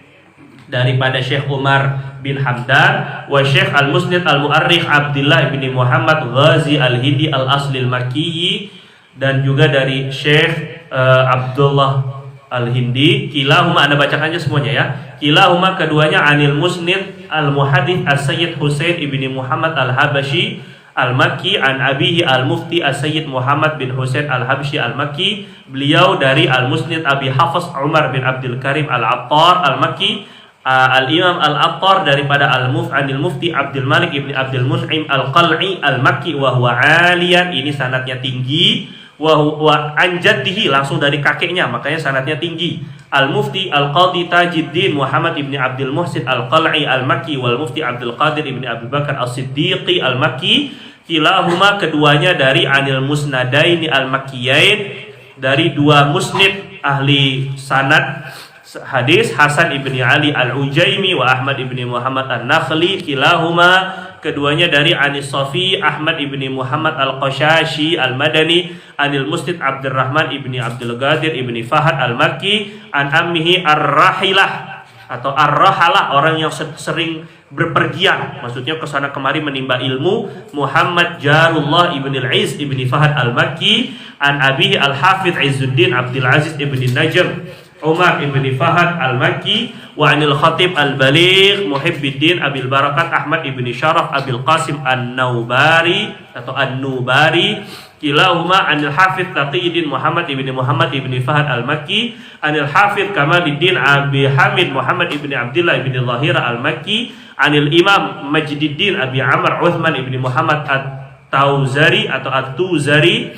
daripada Syekh Umar bin Hamdan, wa Syekh Al-Musnid Al-Mu'arrikh Abdullah ibni Muhammad Ghazi Al-Hindi Al-Asli Al-Makki, dan juga dari Syekh Abdullah Al-Hindi. Kilahuma, Anda bacakan aja semuanya ya. Kilahuma, keduanya, anil Musnid Al-Muhaddits As-Sayyid Husain ibni Muhammad Al-Habashi Al-Makki, an abihi al-mufti As-Sayyid Muhammad bin Husain Al-Habsyi Al-Makki. Beliau dari Al-Musnid Abi Hafs Umar bin Abdul Karim Al-Attar Al-Makki. Al-Imam Al-Attar daripada anil mufti Abdul Malik ibn Abdul Mun'im Al-Qal'i Al-Makki, wa huwa aliyan, ini sanadnya tinggi, wa huwa an jaddihi, langsung dari kakeknya, makanya sanadnya tinggi. Al-Mufti Al-Qadi Tajiddin Muhammad ibn Abdul Muhsin Al-Qal'i Al-Makki, wal Mufti Abdul Qadir ibn Abu Bakar As-Siddiqi Al-Makki. Kilahuma, keduanya dari anil Musnadaini Al-Makkiyain, dari dua musnid ahli sanad hadis, Hasan ibni Ali Al-Ujaimi wa Ahmad ibni Muhammad An-Nakhli. Kilahuma, keduanya dari anis Safi Ahmad ibni Muhammad Al-Qashashi Al-Madani, anil Musnid Abdurrahman ibni Abdul Qadir ibni Fahad Al-Makki, an ammihi Ar-Rahilah atau Ar-Rahalah, orang yang sering berpergian, maksudnya kesana kemari menimba ilmu, Muhammad Jarullah ibn al-Iz ibn Fahad al-Makki, an abihi al-Hafidh Izzuddin Abdul Aziz ibn Najm Umar ibn Fahad al-Makki, wa anil Khatib al-Baligh Muhibbiddin Abil Barakat Ahmad ibn Syaraf Abil Qasim an-Naubari atau an-Nubari. Kilahuma anil Hafidh Taqiyuddin Muhammad ibn Fahad al-Makki, anil Hafidh Kamaluddin Abi Hamid Muhammad ibn Abdullah ibn Zahira al-Makki, anil Imam Majduddin Abi Amr Uthman ibn Muhammad at-Tauzari atau at-Tuzari,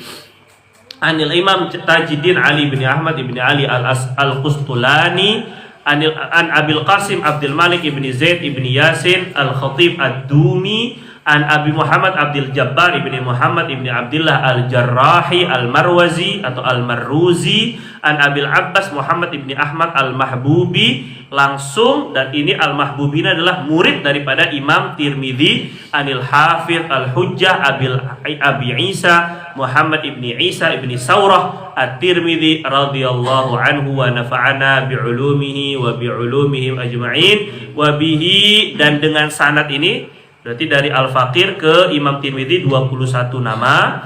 anil Imam Tajiddin Ali ibn Ahmad ibn Ali al-Qustulani, an Abil Qasim Abdul Malik ibn Zaid ibn Yasin al-Khatib ad-Dumi, an Abi Muhammad Abdul Jabbar ibni Muhammad ibni Abdullah Al-Jarrahi Al-Marwazi atau Al-Marruzi, an Abil Abbas Muhammad ibni Ahmad Al-Mahbubi, langsung, dan ini Al-Mahbubi ini adalah murid daripada Imam Tirmidzi, anil Hafidh Al-Hujjah Abi Isa Muhammad ibni Isa ibni Saurah At-Tirmidzi radhiyallahu anhu wa nafa'ana bi'ulumihi wa bi'ulumihim ajma'in wa bihi, dan dengan sanad ini berarti dari Al-Faqir ke Imam Tirmidzi 21 nama.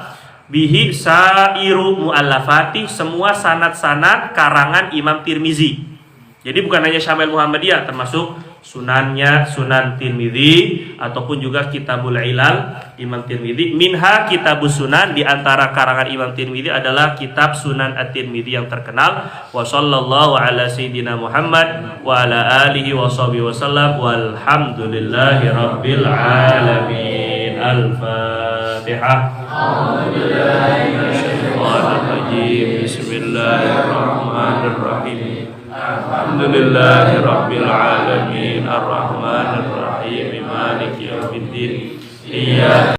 Bihi sairu mu'allafati, semua sanad-sanad karangan Imam Tirmidzi. Jadi bukan hanya Syama'il Muhammadiyah, termasuk sunannya, Sunan Tirmidzi, ataupun juga Kitabul Ilal Imam Tirmidzi. Minha Kitabus Sunan, di antara karangan Imam Tirmidzi adalah kitab Sunan At-Tirmidzi yang terkenal. Wa sallallahu ala sayyidina Muhammad wa ala alihi wa sahbihi wasallam, walhamdulillahi rabbil alamin. Al-Fatihah. Bismillahirrahmanirrahim. Alhamdulillahi rabbil alamin, ar-rahmanir rahim, maliki yaumiddin. Iyyaka